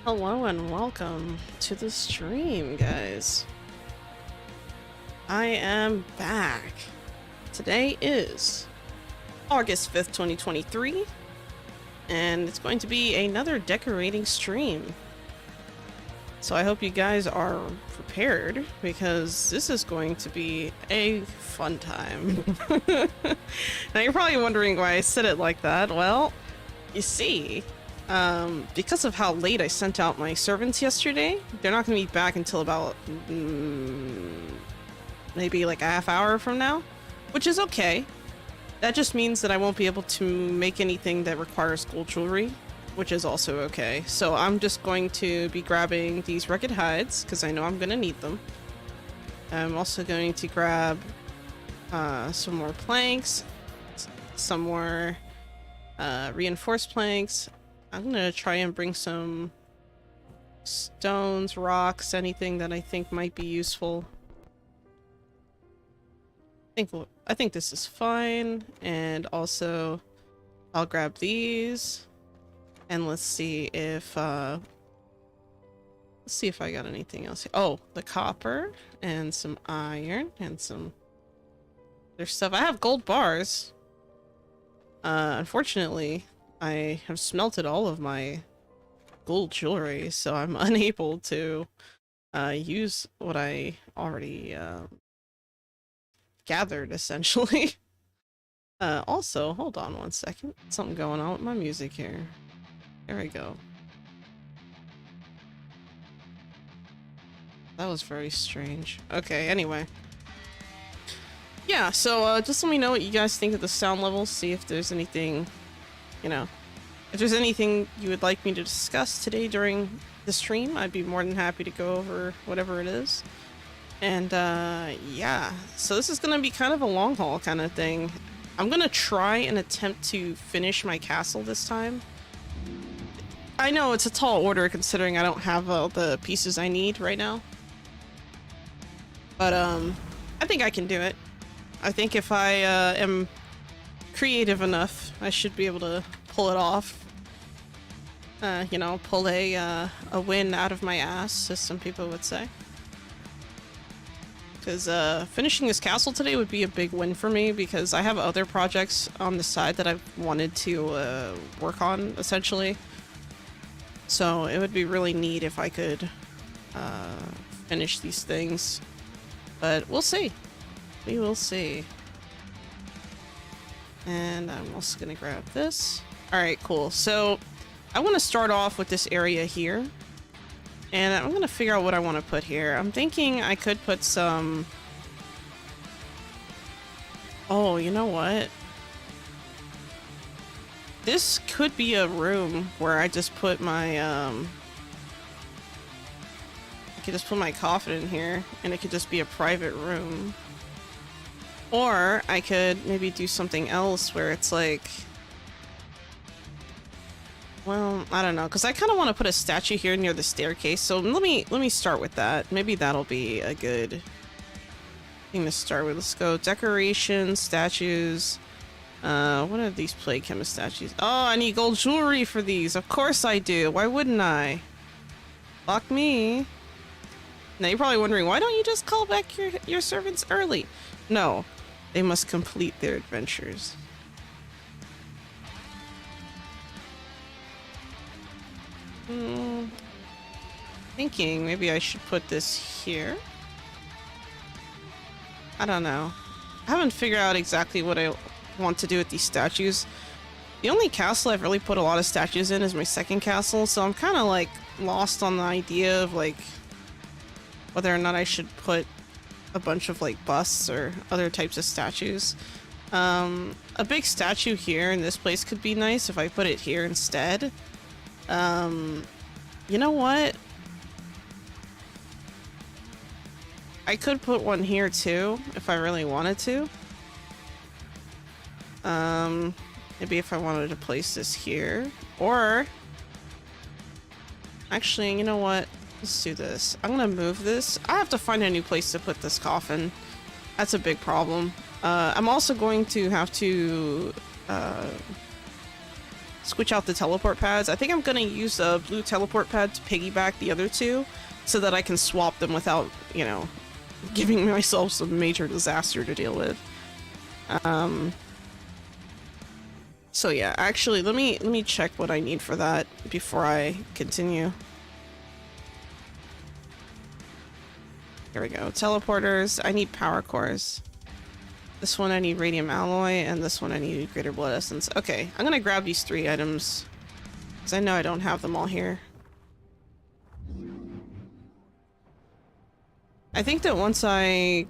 Hello and welcome to the stream, guys. I am back. Today is August 5th, 2023, and it's going to be another decorating stream. So I hope you guys are prepared, because this is going to be a fun time. Now you're probably wondering why I said it like that. Well, you see, because of how late I sent out my servants yesterday, they're not going to be back until about maybe like a half hour from now, which is okay. That just means that I won't be able to make anything that requires gold jewelry, which is also okay. So I'm just going to be grabbing these rugged hides because I know I'm going to need them. I'm also going to grab some more planks, some more reinforced planks. I'm gonna try and bring some stones, rocks, anything that I think might be useful. I think this is fine, and also I'll grab these, and let's see if I got anything else. Oh, the copper and some iron and some other stuff. I have gold bars. Unfortunately, I have smelted all of my gold jewelry, so I'm unable to use what I already gathered, essentially. Also, hold on one second. Something going on with my music here. There we go. That was very strange. Okay, anyway. Yeah, so just let me know what you guys think of the sound levels, see if there's anything, you know, if there's anything you would like me to discuss today during the stream. I'd be more than happy to go over whatever it is. And yeah, so this is gonna be kind of a long haul kind of thing. I'm gonna try and attempt to finish my castle this time. I know it's a tall order considering I don't have all the pieces I need right now, but I think I can do it. I think if I am creative enough, I should be able to pull it off. You know, pull a win out of my ass, as some people would say. Because finishing this castle today would be a big win for me, because I have other projects on the side that I've wanted to work on, essentially. So it would be really neat if I could finish these things. But we'll see. We will see. And I'm also gonna grab this. Alright, cool. So I want to start off with this area here. And I'm gonna figure out what I want to put here. I'm thinking I could put some... Oh, you know what? This could be a room where I just put my, I could just put my coffin in here, and it could just be a private room. Or I could maybe do something else where it's like... Well, I don't know, because I kind of want to put a statue here near the staircase, so let me start with that. Maybe that'll be a good thing to start with. Let's go decorations, statues. What are these plague chemist statues? Oh, I need gold jewelry for these. Of course I do. Why wouldn't I? Fuck me. Now you're probably wondering, why don't you just call back your servants early? No, they must complete their adventures. Thinking maybe I should put this here. I don't know. I haven't figured out exactly what I want to do with these statues. The only castle I've really put a lot of statues in is my second castle, so I'm kind of like lost on the idea of like whether or not I should put a bunch of like busts or other types of statues. A big statue here in this place could be nice if I put it here instead. You know what? I could put one here too, if I really wanted to. Maybe if I wanted to place this here. Or... Actually, you know what? Let's do this. I'm gonna move this. I have to find a new place to put this coffin. That's a big problem. I'm also going to have to switch out the teleport pads. I think I'm gonna use a blue teleport pad to piggyback the other two so that I can swap them without, you know, giving myself some major disaster to deal with. So yeah, actually, let me check what I need for that before I continue. Here we go. Teleporters. I need power cores. This one I need radium alloy, and this one I need greater blood essence. Okay, I'm gonna grab these 3 items because I know I don't have them all here. I think that once let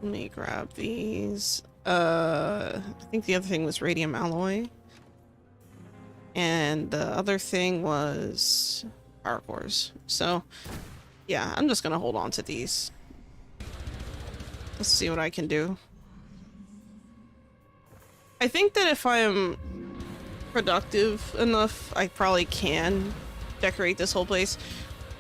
me grab these. I think the other thing was radium alloy. And the other thing was power cores. So, yeah, I'm just gonna hold on to these. Let's see what I can do. I think that if I'm productive enough, I probably can decorate this whole place.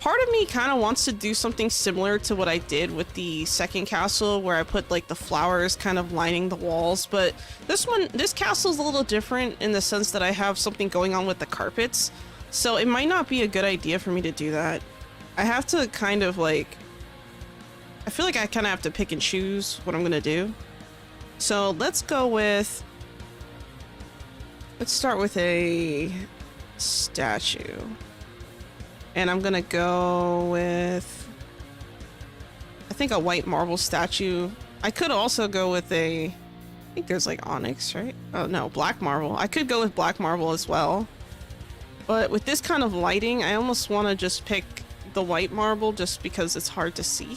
Part of me kind of wants to do something similar to what I did with the second castle, where I put like the flowers kind of lining the walls, but this castle's a little different in the sense that I have something going on with the carpets, so it might not be a good idea for me to do that. I have to kind of like, I feel like I kind of have to pick and choose what I'm gonna do. So let's start with a statue. And I'm gonna go with, I think, a white marble statue. I could also go with I think there's like onyx, right? Oh no, black marble. I could go with black marble as well. But with this kind of lighting, I almost want to just pick the white marble just because it's hard to see.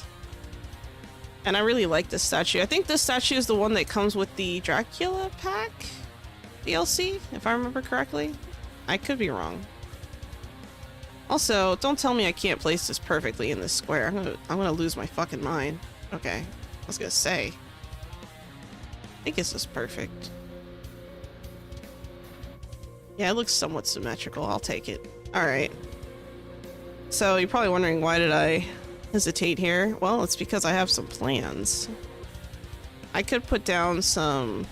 And I really like this statue. I think this statue is the one that comes with the Dracula pack DLC, if I remember correctly. I could be wrong. Also, don't tell me I can't place this perfectly in this square. I'm gonna lose my fucking mind. Okay, I was gonna say. I think this is perfect. Yeah, it looks somewhat symmetrical. I'll take it. Alright. So, you're probably wondering, why did I hesitate here? Well, it's because I have some plans. I could put down some...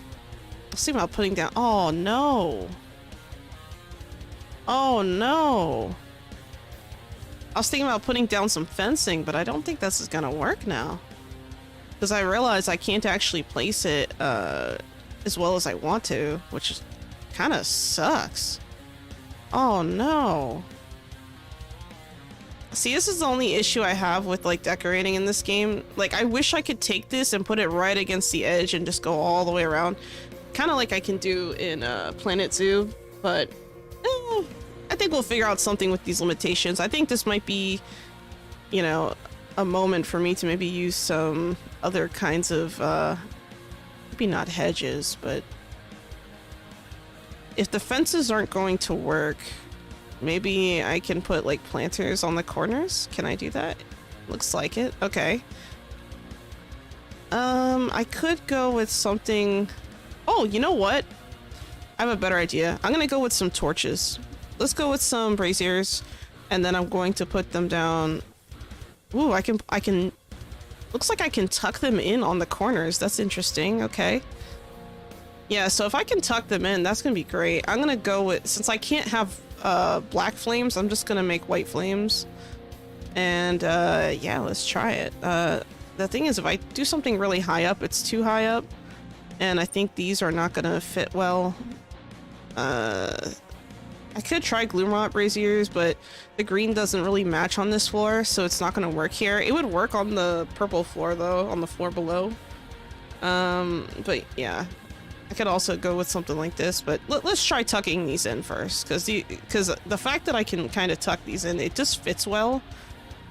Let's see about putting down... Oh, no! Oh, no! I was thinking about putting down some fencing, but I don't think this is gonna work now. Because I realize I can't actually place it as well as I want to, which kind of sucks. Oh no. See, this is the only issue I have with like decorating in this game. Like, I wish I could take this and put it right against the edge and just go all the way around. Kind of like I can do in Planet Zoo, but I think we'll figure out something with these limitations. I think this might be, you know, a moment for me to maybe use some other kinds of, maybe not hedges, but if the fences aren't going to work, maybe I can put like planters on the corners. Can I do that? Looks like it. Okay. I could go with something. Oh, you know what? I have a better idea. I'm gonna go with some torches. Let's go with some braziers, and then I'm going to put them down. Ooh, I can, looks like I can tuck them in on the corners. That's interesting. Okay. Yeah, so if I can tuck them in, that's gonna be great. I'm gonna go with, since I can't have black flames, I'm just gonna make white flames. And yeah, let's try it. The thing is, if I do something really high up, it's too high up, and I think these are not gonna fit well. I could try Gloomrot braziers, but the green doesn't really match on this floor, so it's not going to work here. It would work on the purple floor, though, on the floor below. But yeah, I could also go with something like this, but let's try tucking these in first, because the fact that I can kind of tuck these in, it just fits well.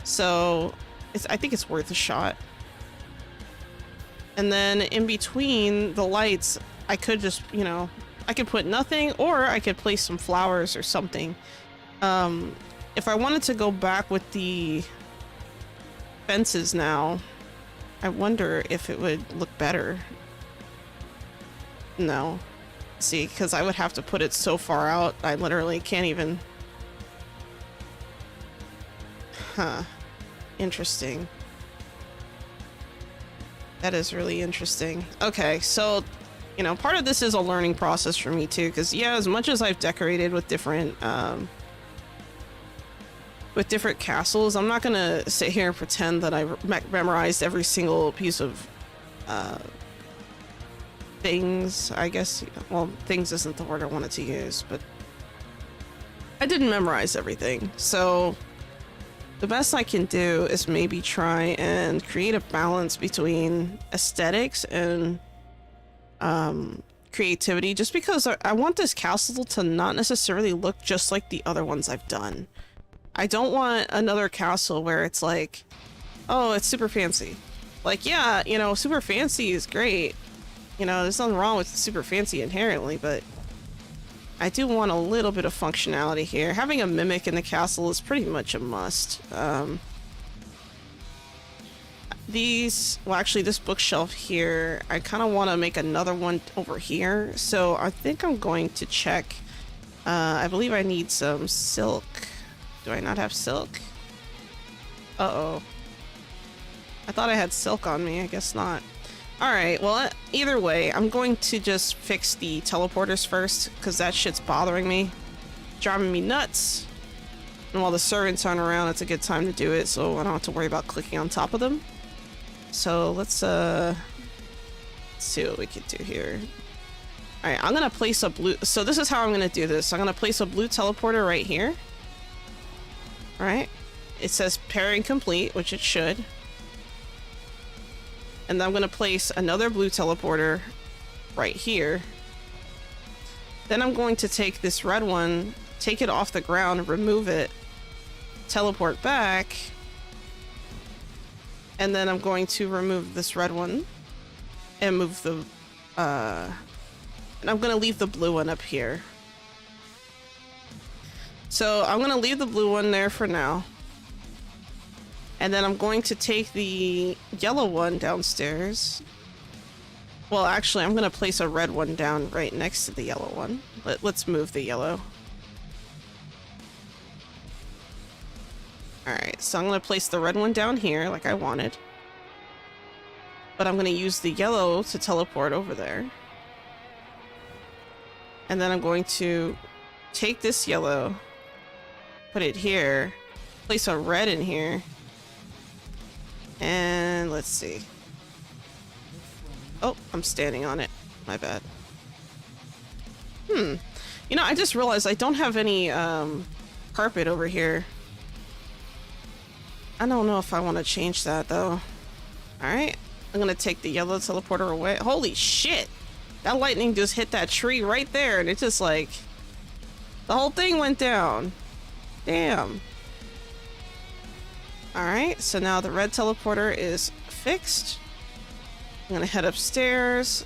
So I think it's worth a shot. And then in between the lights, I could just, you know, I could put nothing, or I could place some flowers or something. If I wanted to go back with the fences now, I wonder if it would look better. No. See, because I would have to put it so far out, I literally can't even... Huh. Interesting. That is really interesting. Okay, so you know, part of this is a learning process for me too, because yeah, as much as I've decorated with different castles, I'm not gonna sit here and pretend that I memorized every single piece of things, I guess. Well, things isn't the word I wanted to use, but I didn't memorize everything. So the best I can do is maybe try and create a balance between aesthetics and creativity, just because I want this castle to not necessarily look just like the other ones I've done. I don't want another castle where it's like, oh, it's super fancy. Like, yeah, you know, super fancy is great. You know, there's nothing wrong with super fancy inherently, but I do want a little bit of functionality here. Having a mimic in the castle is pretty much a must. Well, actually, this bookshelf here, I kind of want to make another one over here. So I think I'm going to check. I believe I need some silk. Do I not have silk? Uh-oh. I thought I had silk on me. I guess not. Alright, well, either way, I'm going to just fix the teleporters first, because that shit's bothering me. Driving me nuts. And while the servants aren't around, it's a good time to do it, so I don't have to worry about clicking on top of them. So let's see what we can do here. Alright, I'm gonna place a blue... So this is how I'm gonna do this. I'm gonna place a blue teleporter right here. Alright. It says pairing complete, which it should. And then I'm gonna place another blue teleporter right here. Then I'm going to take this red one, take it off the ground, remove it, teleport back. And then I'm going to remove this red one and move the, and I'm gonna leave the blue one up here. So I'm gonna leave the blue one there for now. And then I'm going to take the yellow one downstairs. Well, actually, I'm gonna place a red one down right next to the yellow one. Let's move the yellow. Alright, so I'm gonna place the red one down here like I wanted. But I'm gonna use the yellow to teleport over there. And then I'm going to take this yellow, put it here, place a red in here. And let's see. Oh, I'm standing on it. My bad. You know, I just realized I don't have any carpet over here. I don't know if I want to change that though. Alright, I'm gonna take the yellow teleporter away. Holy shit! That lightning just hit that tree right there and it just like... The whole thing went down. Damn. Alright, so now the red teleporter is fixed. I'm gonna head upstairs.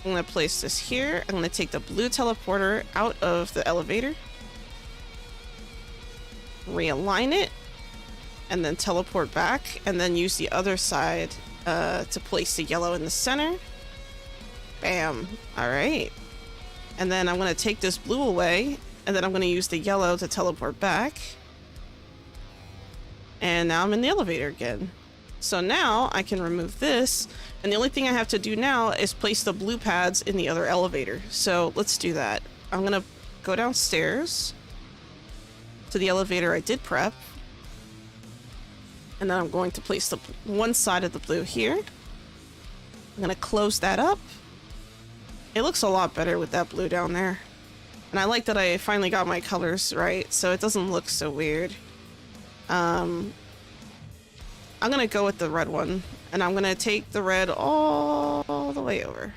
I'm gonna place this here. I'm gonna take the blue teleporter out of the elevator. Realign it. And then teleport back, and then use the other side to place the yellow in the center. Bam. Alright. And then I'm going to take this blue away, and then I'm going to use the yellow to teleport back. And now I'm in the elevator again. So now I can remove this, and the only thing I have to do now is place the blue pads in the other elevator. So let's do that. I'm going to go downstairs to the elevator I did prep. And then I'm going to place the one side of the blue here. I'm going to close that up. It looks a lot better with that blue down there. And I like that I finally got my colors right, so it doesn't look so weird. I'm going to go with the red one. And I'm going to take the red all the way over.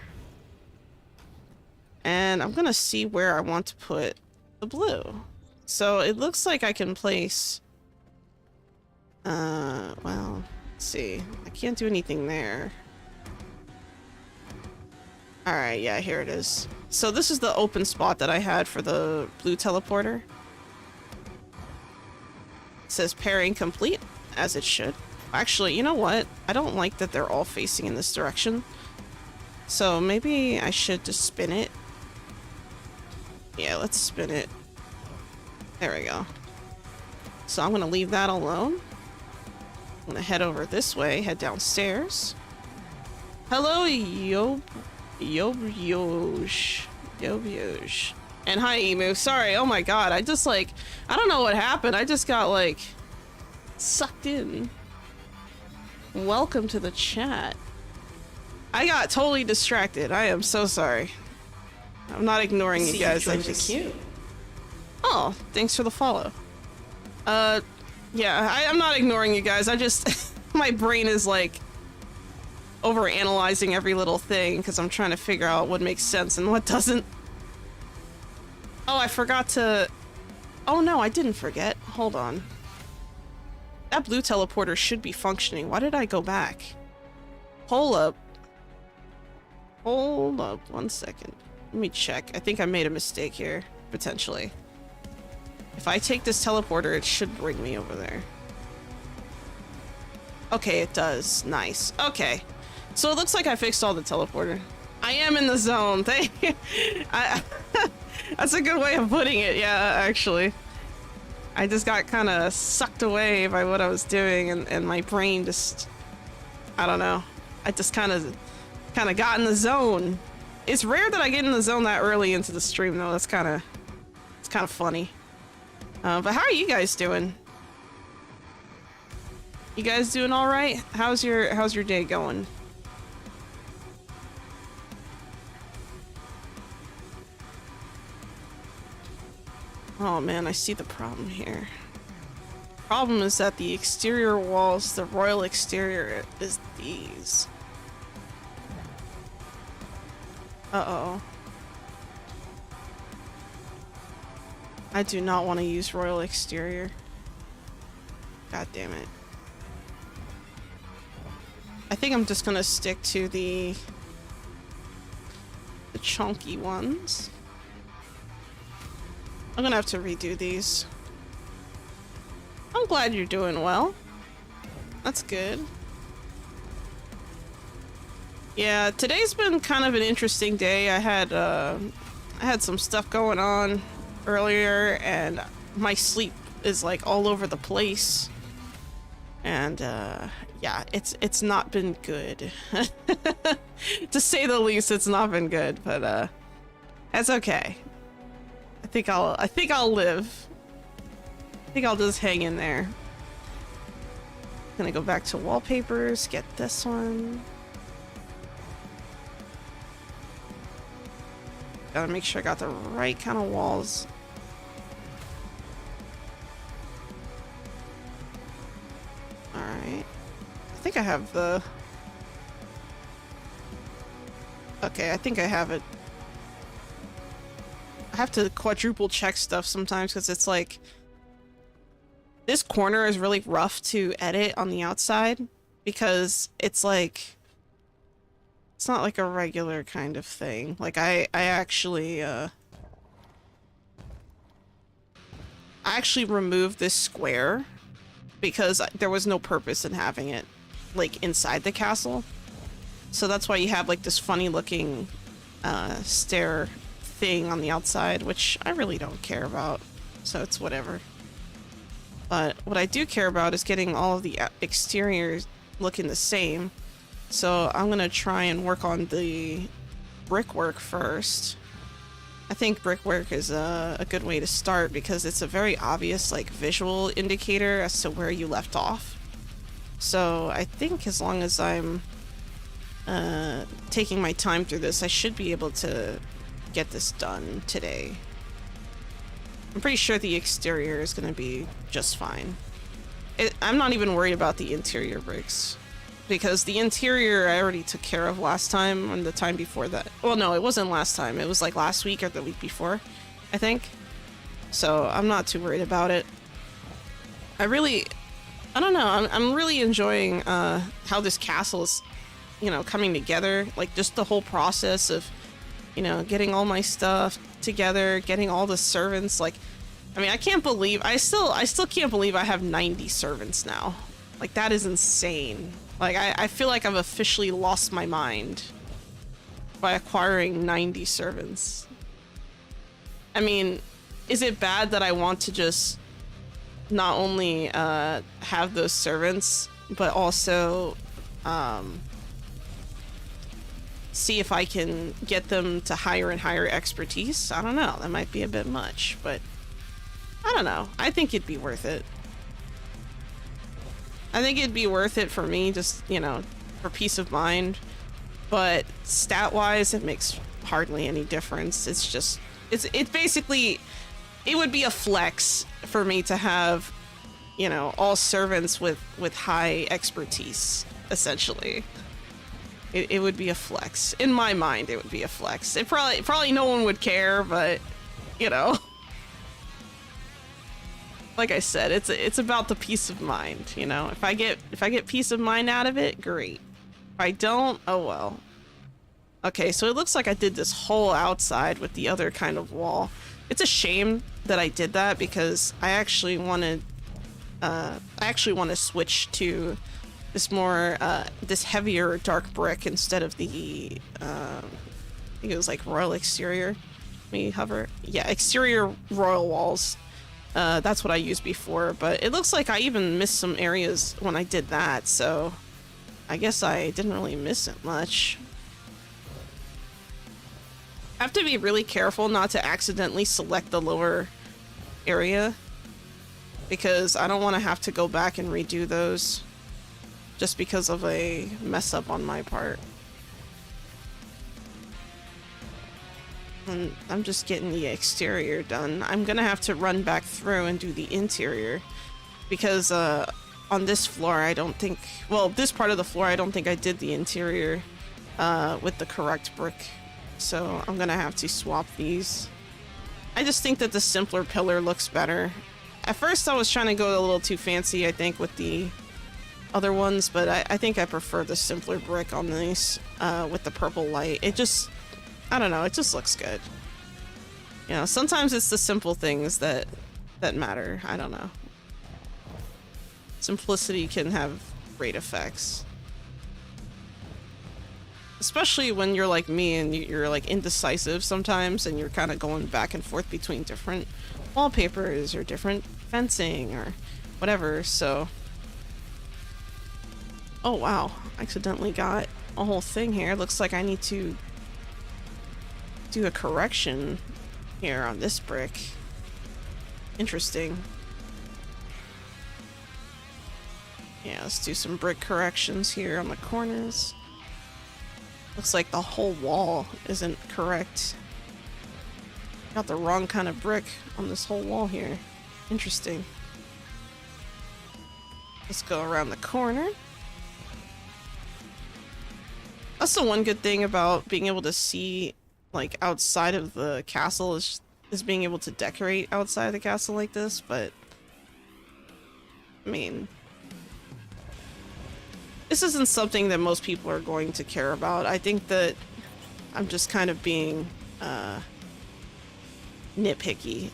And I'm going to see where I want to put the blue. So it looks like I can place... well, let's see. I can't do anything there. Alright, yeah, here it is. So this is the open spot that I had for the blue teleporter. It says pairing complete, as it should. Actually, you know what? I don't like that they're all facing in this direction. So maybe I should just spin it. Yeah, let's spin it. There we go. So I'm gonna leave that alone. I'm gonna head over this way, head downstairs. Hello, Yosh. And hi, Emu. Sorry, oh my god, I just like, I don't know what happened. I just got like sucked in. Welcome to the chat. I got totally distracted. I am so sorry. I'm not ignoring you guys. I just... cute. Oh, thanks for the follow. Yeah, I'm not ignoring you guys. I just, my brain is like over analyzing every little thing because I'm trying to figure out what makes sense and what doesn't. Oh, I forgot to... Oh no, I didn't forget. Hold on. That blue teleporter should be functioning. Why did I go back? Hold up. Hold up 1 second. Let me check. I think I made a mistake here, potentially. If I take this teleporter, it should bring me over there. Okay, it does. Nice. Okay. So it looks like I fixed all the teleporter. I am in the zone. Thank you. That's a good way of putting it, yeah, actually. I just got kind of sucked away by what I was doing, and my brain just... I don't know. I just kind of got in the zone. It's rare that I get in the zone that early into the stream, though. It's kind of funny. But how are you guys doing? You guys doing all right? How's your day going? Oh man, I see the problem here. Problem is that the exterior walls, the royal exterior, is these. Uh-oh. I do not want to use royal exterior. God damn it. I think I'm just gonna stick to the chunky ones. I'm gonna have to redo these. I'm glad you're doing well. That's good. Yeah, today's been kind of an interesting day. I had some stuff going on earlier, and my sleep is like all over the place. And yeah, it's not been good. To say the least, it's not been good, but that's okay. I think I'll live. I think I'll just hang in there. Gonna go back to wallpapers, get this one. Gotta make sure I got the right kind of walls. Alright. I think I have the... Okay, I think I have it. I have to quadruple check stuff sometimes because it's like... This corner is really rough to edit on the outside because it's like... It's not like a regular kind of thing. Like I actually removed this square because there was no purpose in having it like inside the castle. So that's why you have like this funny looking stair thing on the outside, which I really don't care about. So it's whatever. But what I do care about is getting all of the exteriors looking the same. So I'm gonna try and work on the brickwork first. I think brickwork is a good way to start because it's a very obvious like visual indicator as to where you left off. So I think as long as I'm taking my time through this, I should be able to get this done today. I'm pretty sure the exterior is gonna be just fine. I'm not even worried about the interior bricks. Because the interior I already took care of last time and the time before that. Well, no, it wasn't last time. It was like last week or the week before, I think. So I'm not too worried about it. I don't know. I'm really enjoying how this castle is, you know, coming together. Like just the whole process of, you know, getting all my stuff together, getting all the servants. Like, I mean, I still can't believe I have 90 servants now. Like that is insane. Like, I feel like I've officially lost my mind by acquiring 90 servants. I mean, is it bad that I want to just not only have those servants, but also see if I can get them to higher and higher expertise. I don't know, that might be a bit much, but I don't know. I think it'd be worth it. I think it'd be worth it for me, just, you know, for peace of mind. But stat-wise, it makes hardly any difference. It's just, it's basically, it would be a flex for me to have, you know, all servants with high expertise, essentially. It would be a flex. In my mind, it would be a flex. It probably no one would care, but, you know. Like I said, it's about the peace of mind, you know. If I get peace of mind out of it, great. If I don't, oh well. Okay, so it looks like I did this whole outside with the other kind of wall. It's a shame that I did that because I actually wanted to switch to this more this heavier dark brick instead of the I think it was like royal exterior. Let me hover. Yeah, exterior royal walls. That's what I used before, but it looks like I even missed some areas when I did that, so I guess I didn't really miss it much. I have to be really careful not to accidentally select the lower area because I don't want to have to go back and redo those just because of a mess up on my part. And I'm just getting the exterior done. I'm gonna have to run back through and do the interior because on this floor I don't think, well, this part of the floor I don't think I did the interior with the correct brick, so I'm gonna have to swap these. I just think that the simpler pillar looks better. At first I was trying to go a little too fancy, I think, with the other ones, but I think I prefer the simpler brick on these with the purple light. It just, I don't know, it just looks good. You know, sometimes it's the simple things that matter. I don't know. Simplicity can have great effects. Especially when you're like me and you're like indecisive sometimes and you're kind of going back and forth between different wallpapers or different fencing or whatever, so. Oh wow, accidentally got a whole thing here. Looks like I need to do a correction here on this brick. Interesting. Yeah, let's do some brick corrections here on the corners. Looks like the whole wall isn't correct. Got the wrong kind of brick on this whole wall here. Interesting. Let's go around the corner. That's the one good thing about being able to see like outside of the castle is being able to decorate outside the castle like this, but I mean, this isn't something that most people are going to care about. I think that I'm just kind of being nitpicky.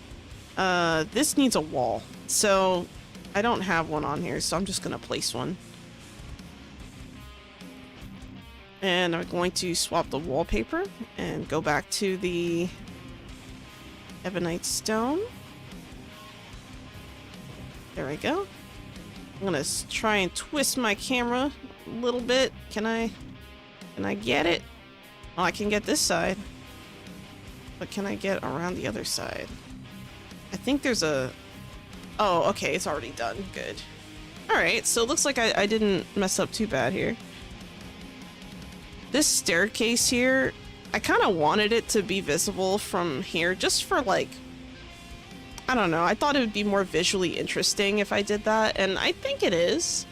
This needs a wall, so I don't have one on here, so I'm just gonna place one. And I'm going to swap the wallpaper and go back to the ebonite stone. There we go. I'm gonna try and twist my camera a little bit. Can I get it? Oh, I can get this side. But can I get around the other side? I think there's a... Oh, okay, it's already done. Good. Alright, so it looks like I didn't mess up too bad here. This staircase here, I kind of wanted it to be visible from here just for like, I don't know, I thought it would be more visually interesting if I did that, and I think it is.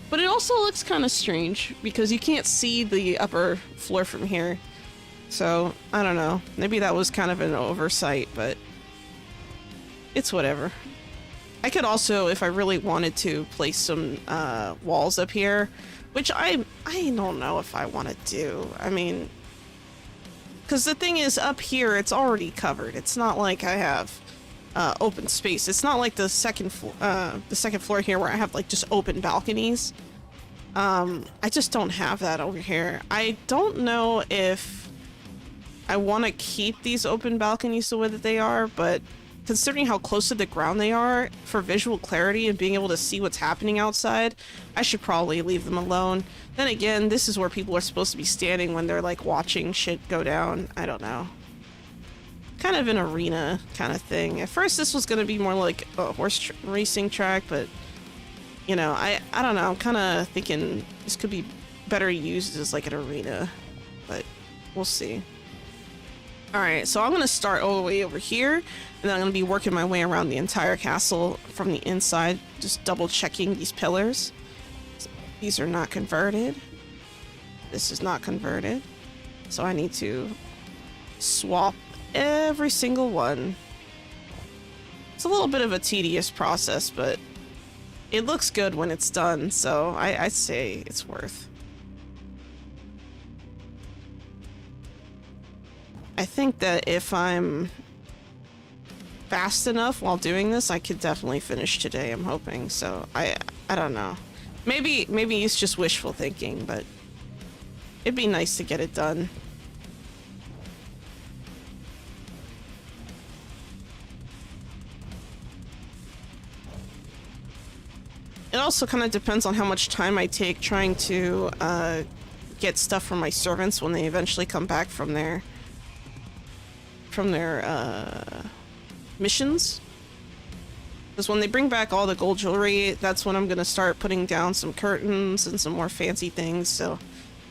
But it also looks kind of strange because you can't see the upper floor from here. So, I don't know, maybe that was kind of an oversight, but it's whatever. I could also, if I really wanted to, place some walls up here, which I don't know if I want to do. I mean, because the thing is, up here, it's already covered. It's not like I have open space. It's not like the second floor here where I have like just open balconies. I just don't have that over here. I don't know if I want to keep these open balconies the way that they are, but considering how close to the ground they are, for visual clarity and being able to see what's happening outside, I should probably leave them alone. Then again, this is where people are supposed to be standing when they're like watching shit go down. I don't know. Kind of an arena kind of thing. At first this was going to be more like a horse racing track, but you know, I don't know. I'm kind of thinking this could be better used as like an arena, but we'll see. Alright, so I'm going to start all the way over here, and then I'm going to be working my way around the entire castle from the inside, just double checking these pillars. These are not converted. This is not converted. So I need to swap every single one. It's a little bit of a tedious process, but it looks good when it's done, so I'd say it's worth. I think that if I'm fast enough while doing this, I could definitely finish today, I'm hoping. So I don't know. Maybe it's just wishful thinking, but it'd be nice to get it done. It also kind of depends on how much time I take trying to get stuff from my servants when they eventually come back from their missions. Because when they bring back all the gold jewelry, that's when I'm gonna start putting down some curtains and some more fancy things. So,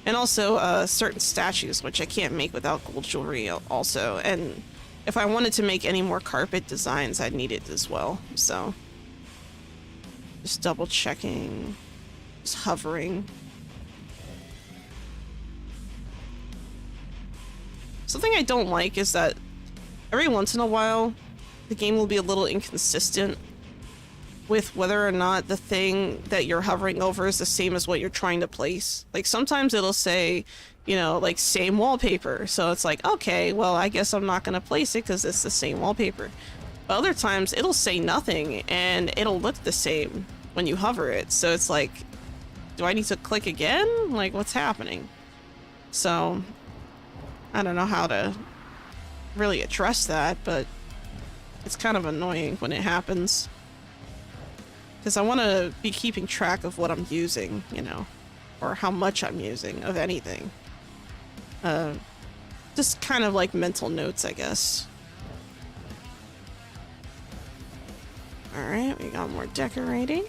and also certain statues, which I can't make without gold jewelry also. And if I wanted to make any more carpet designs, I'd need it as well. So just double checking, just hovering. Something I don't like is that every once in a while, the game will be a little inconsistent with whether or not the thing that you're hovering over is the same as what you're trying to place. Like sometimes it'll say, you know, like same wallpaper. So it's like, okay, well, I guess I'm not going to place it because it's the same wallpaper. But other times it'll say nothing and it'll look the same when you hover it. So it's like, do I need to click again? Like what's happening? So I don't know how to really address that, but it's kind of annoying when it happens. Because I want to be keeping track of what I'm using, you know, or how much I'm using of anything. Just kind of like mental notes, I guess. Alright, we got more decorating.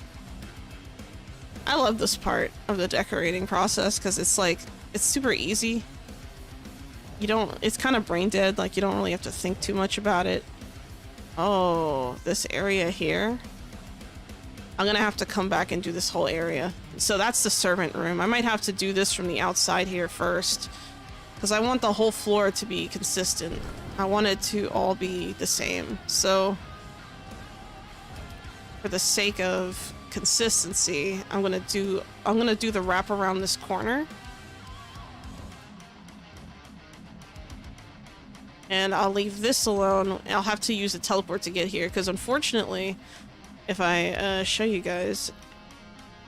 I love this part of the decorating process because it's like, it's super easy. You don't, it's kind of brain dead, like you don't really have to think too much about it. Oh, this area here. I'm gonna have to come back and do this whole area. So that's the servant room. I might have to do this from the outside here first, because I want the whole floor to be consistent. I want it to all be the same. So for the sake of consistency, I'm gonna do the wrap around this corner. And I'll leave this alone. I'll have to use a teleport to get here, because unfortunately, if I show you guys,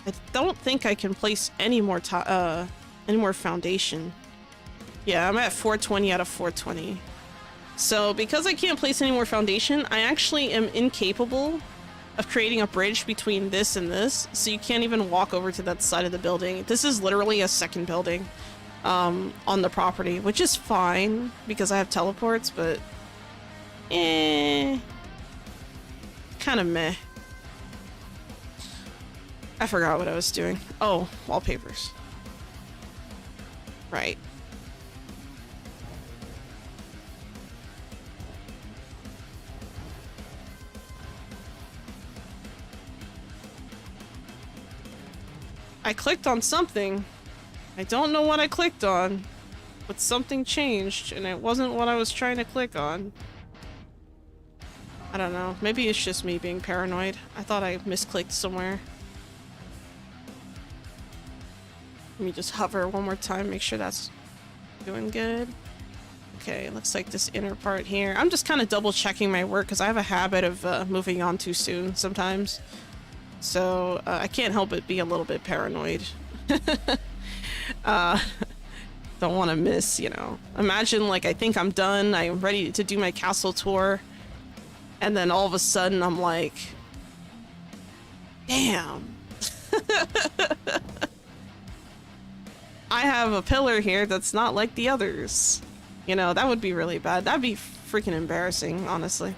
I don't think I can place any more foundation. Yeah, I'm at 420 out of 420. So because I can't place any more foundation, I actually am incapable of creating a bridge between this and this, so you can't even walk over to that side of the building. This is literally a second building on the property, which is fine because I have teleports, but kind of meh. I forgot what I was doing. Oh, wallpapers. Right. I clicked on something. I don't know what I clicked on, but something changed and it wasn't what I was trying to click on. I don't know. Maybe it's just me being paranoid. I thought I misclicked somewhere. Let me just hover one more time, make sure that's doing good. Okay, looks like this inner part here. I'm just kind of double checking my work because I have a habit of moving on too soon sometimes. So I can't help but be a little bit paranoid. Don't want to miss, you know. Imagine like I think I'm done, I'm ready to do my castle tour, And then all of a sudden I'm like, damn. I have a pillar here that's not like the others. You know, that would be really bad. That'd be freaking embarrassing, honestly.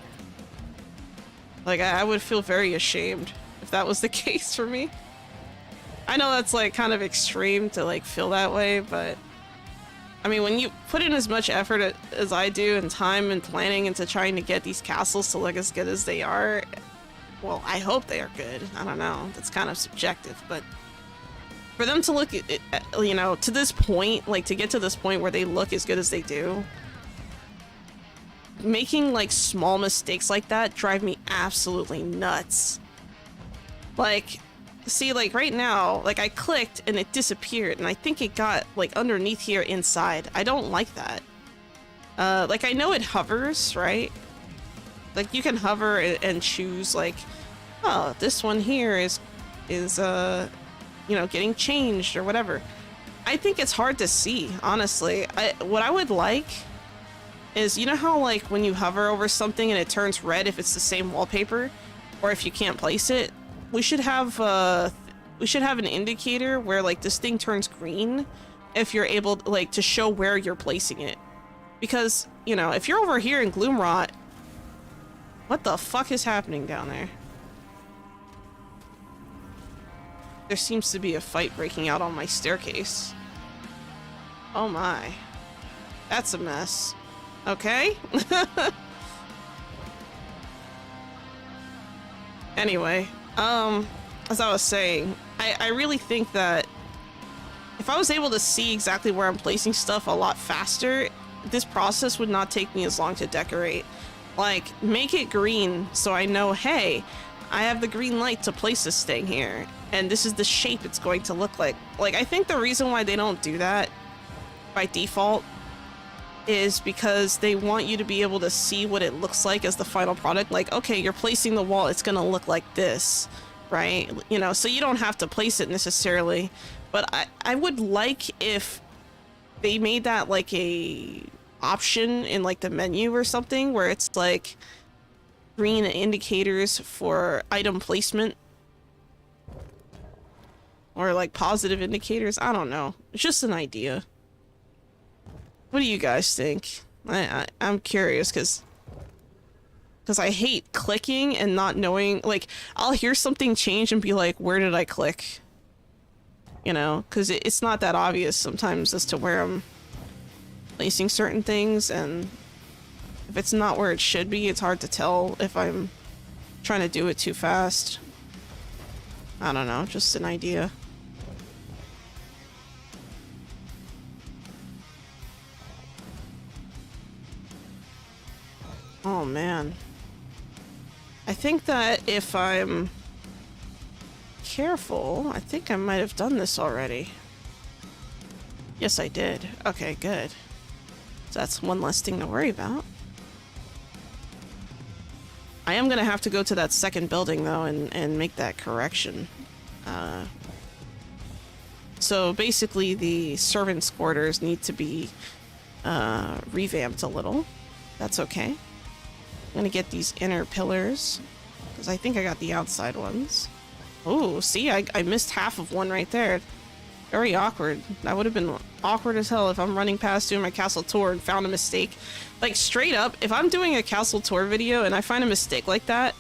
Like, I would feel very ashamed if that was the case for me. I know that's like kind of extreme to like feel that way, but I mean, when you put in as much effort as I do and time and planning into trying to get these castles to look as good as they are, well, I hope they are good. I don't know. That's kind of subjective, but for them to look, you know, to this point, like to get to this point where they look as good as they do, making like small mistakes like that drive me absolutely nuts. Like, see, like right now, like I clicked and it disappeared and I think it got like underneath here inside. I don't like that. Like I know it hovers, right? Like you can hover and choose like, oh, this one here is you know, getting changed or whatever. I think it's hard to see, honestly. What I would like is, you know how like when you hover over something and it turns red if it's the same wallpaper or if you can't place it? We should have an indicator where like this thing turns green if you're able to, like, to show where you're placing it. Because, you know, if you're over here in Gloomrot, what the fuck is happening down there? There seems to be a fight breaking out on my staircase. Oh my. That's a mess. Okay. Anyway, as I was saying, I really think that if I was able to see exactly where I'm placing stuff a lot faster, this process would not take me as long to decorate. Like, make it green so I know, hey, I have the green light to place this thing here, and this is the shape it's going to look like. Like, I think the reason why they don't do that by default is because they want you to be able to see what it looks like as the final product. Like, okay, you're placing the wall, it's gonna look like this, right? You know, so you don't have to place it necessarily, but I would like if they made that like a option in like the menu or something where it's like green indicators for item placement or like positive indicators. I don't know. It's just an idea. What do you guys think? I'm curious because I hate clicking and not knowing. Like, I'll hear something change and be like, where did I click? You know, because it's not that obvious sometimes as to where I'm placing certain things, and if it's not where it should be, it's hard to tell if I'm trying to do it too fast. I don't know, just an idea. Oh man. I think that if I'm careful, I think I might have done this already. Yes, I did. Okay, good. So that's one less thing to worry about. I am gonna have to go to that second building though and make that correction. So basically the servants' quarters need to be revamped a little. That's okay. I'm gonna get these inner pillars because I think I got the outside ones. Oh, see, I missed half of one right there. Very awkward. That would have been awkward as hell if I'm running past doing my castle tour and found a mistake. Like, straight up, if I'm doing a castle tour video and I find a mistake like that,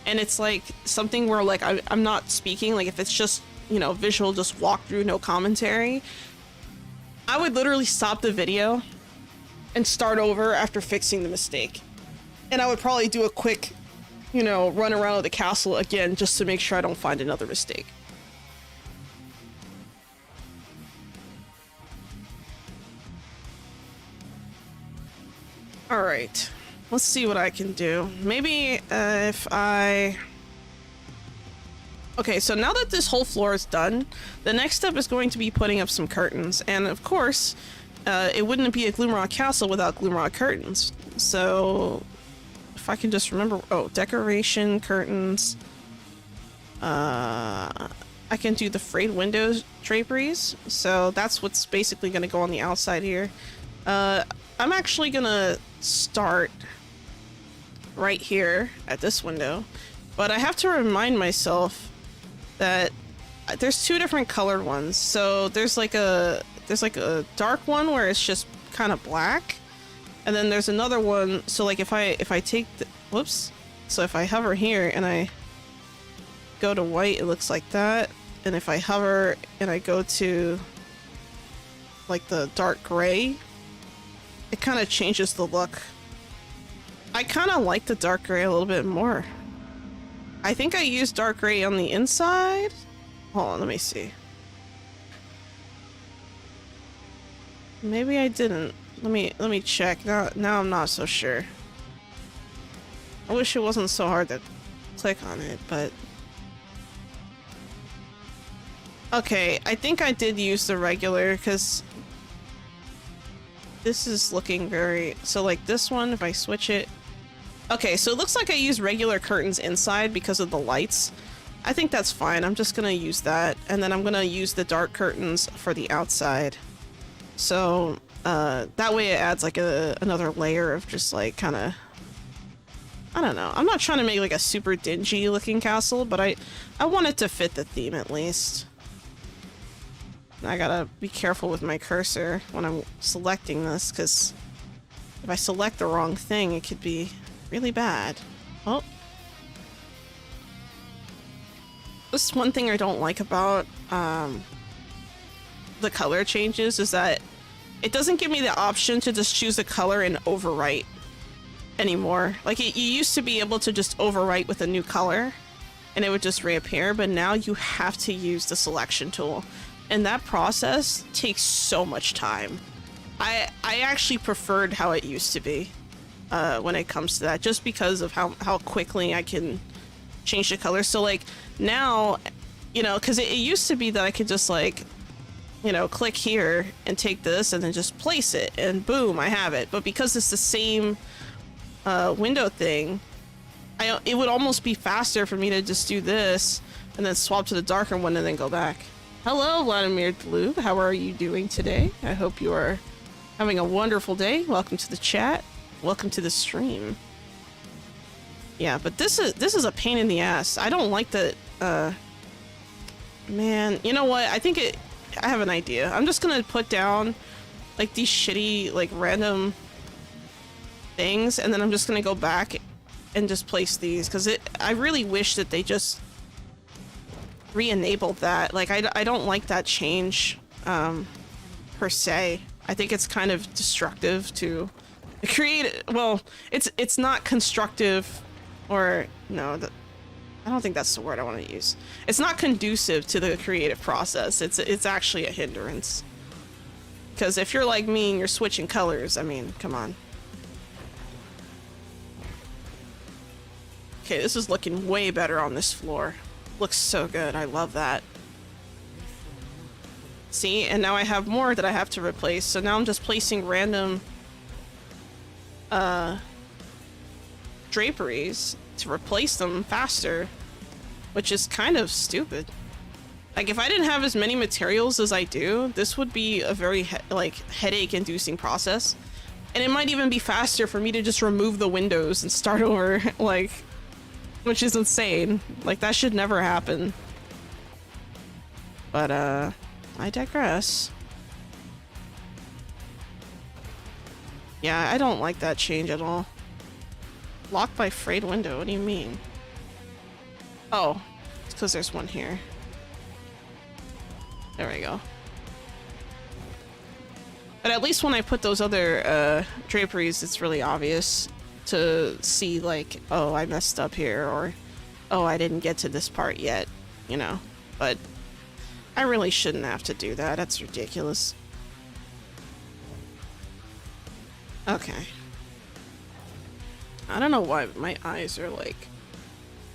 and it's like something where like I'm not speaking, like if it's just, you know, visual, just walk through, no commentary, I would literally stop the video and start over after fixing the mistake. And I would probably do a quick, you know, run around the castle again just to make sure I don't find another mistake. Alright, let's see what I can do. Maybe if I... Okay, so now that this whole floor is done, the next step is going to be putting up some curtains. And of course, it wouldn't be a Gloomrot castle without Gloomrot curtains. So... if I can just remember, oh, decoration, curtains. I can do the frayed windows draperies, so that's what's basically going to go on the outside here. I'm actually going to start right here at this window, but I have to remind myself that there's two different colored ones. So there's like a dark one where it's just kind of black, and then there's another one. So like if I take the, whoops, so if I hover here and I go to white, it looks like that, and if I hover and I go to like the dark gray, it kind of changes the look. I kind of like the dark gray a little bit more. I think I used dark gray on the inside. Hold on, let me see. Maybe I didn't. Let me check. Now I'm not so sure. I wish it wasn't so hard to click on it, but okay, I think I did use the regular because this is looking very, so like this one, if I switch it. Okay, so it looks like I use regular curtains inside because of the lights. I think that's fine. I'm just gonna use that, and then I'm gonna use the dark curtains for the outside. So that way it adds like another layer of just like kind of, I don't know. I'm not trying to make like a super dingy looking castle, but I want it to fit the theme at least. I gotta be careful with my cursor when I'm selecting this, because if I select the wrong thing, it could be really bad. Oh. This is one thing I don't like about the color changes, is that it doesn't give me the option to just choose a color and overwrite anymore. Like you used to be able to just overwrite with a new color and it would just reappear, but now you have to use the selection tool. And that process takes so much time. I actually preferred how it used to be when it comes to that, just because of how quickly I can change the color. So like now, you know, because it used to be that I could just like, you know, click here and take this and then just place it and boom, I have it. But because it's the same window thing, it would almost be faster for me to just do this and then swap to the darker one and then go back. Hello, Vladimir Dlub. How are you doing today? I hope you are having a wonderful day. Welcome to the chat. Welcome to the stream. Yeah, but this is a pain in the ass. I don't like that. Man, you know what? I have an idea. I'm just gonna put down like these shitty like random things, and then I'm just gonna go back and just place these, because I really wish that they just re-enabled that. Like I don't like that change per se. I think it's kind of destructive to create. Well, it's not constructive, or no, I don't think that's the word I want to use. It's not conducive to the creative process. It's actually a hindrance. Because if you're like me and you're switching colors, I mean, come on. Okay, this is looking way better on this floor. Looks so good. I love that. See, and now I have more that I have to replace. So now I'm just placing random draperies to replace them faster, which is kind of stupid. Like if I didn't have as many materials as I do, this would be a very headache-inducing process, and it might even be faster for me to just remove the windows and start over, like, which is insane. Like that should never happen. But I digress. Yeah, I don't like that change at all. Locked by frayed window, what do you mean? Oh, it's because there's one here. There we go. But at least when I put those other draperies, it's really obvious to see, like, oh, I messed up here, or oh, I didn't get to this part yet, you know. But I really shouldn't have to do that. That's ridiculous. Okay. I don't know why my eyes are like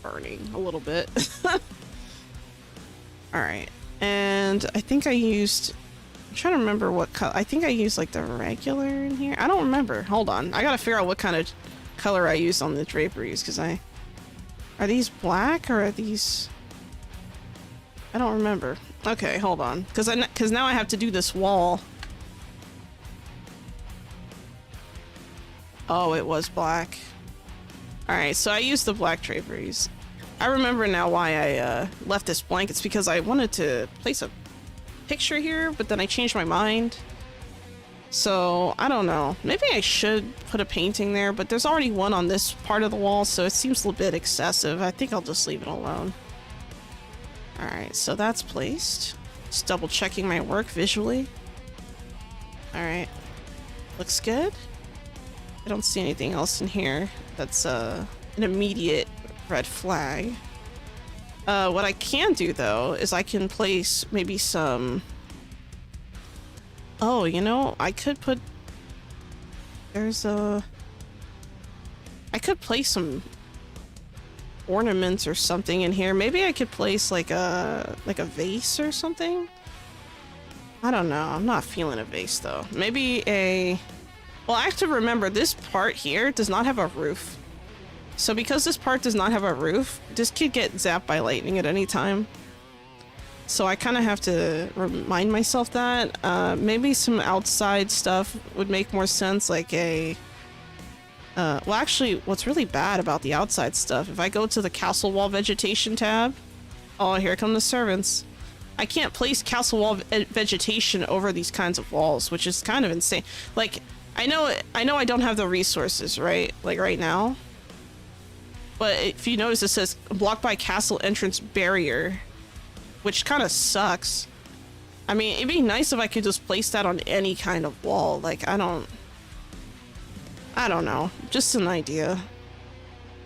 burning a little bit. Alright, and I think I used, I'm trying to remember what color. I think I used like the regular in here. I don't remember. Hold on. I gotta figure out what kind of color I used on the draperies, because are these black or are these, I don't remember. Okay, hold on, because now I have to do this wall. Oh, it was black. Alright, so I used the black draperies. I remember now why I left this blank. It's because I wanted to place a picture here, but then I changed my mind. So, I don't know. Maybe I should put a painting there, but there's already one on this part of the wall, so it seems a little bit excessive. I think I'll just leave it alone. Alright, so that's placed. Just double checking my work visually. Alright. Looks good. I don't see anything else in here that's an immediate red flag. What I can do though is I can place maybe some... Oh, you know, I could put... There's a... I could place some ornaments or something in here. Maybe I could place like a vase or something. I don't know. I'm not feeling a vase though. Maybe a... Well, I have to remember this part here does not have a roof. So because this part does not have a roof, this could get zapped by lightning at any time. So I kind of have to remind myself that. Maybe some outside stuff would make more sense, like a... well, actually, what's really bad about the outside stuff, if I go to the castle wall vegetation tab... Oh, here come the servants. I can't place castle wall vegetation over these kinds of walls, which is kind of insane. Like... I know I don't have the resources, right? Like right now. But if you notice, it says blocked by castle entrance barrier, which kind of sucks. I mean, it'd be nice if I could just place that on any kind of wall. Like, I don't know. Just an idea.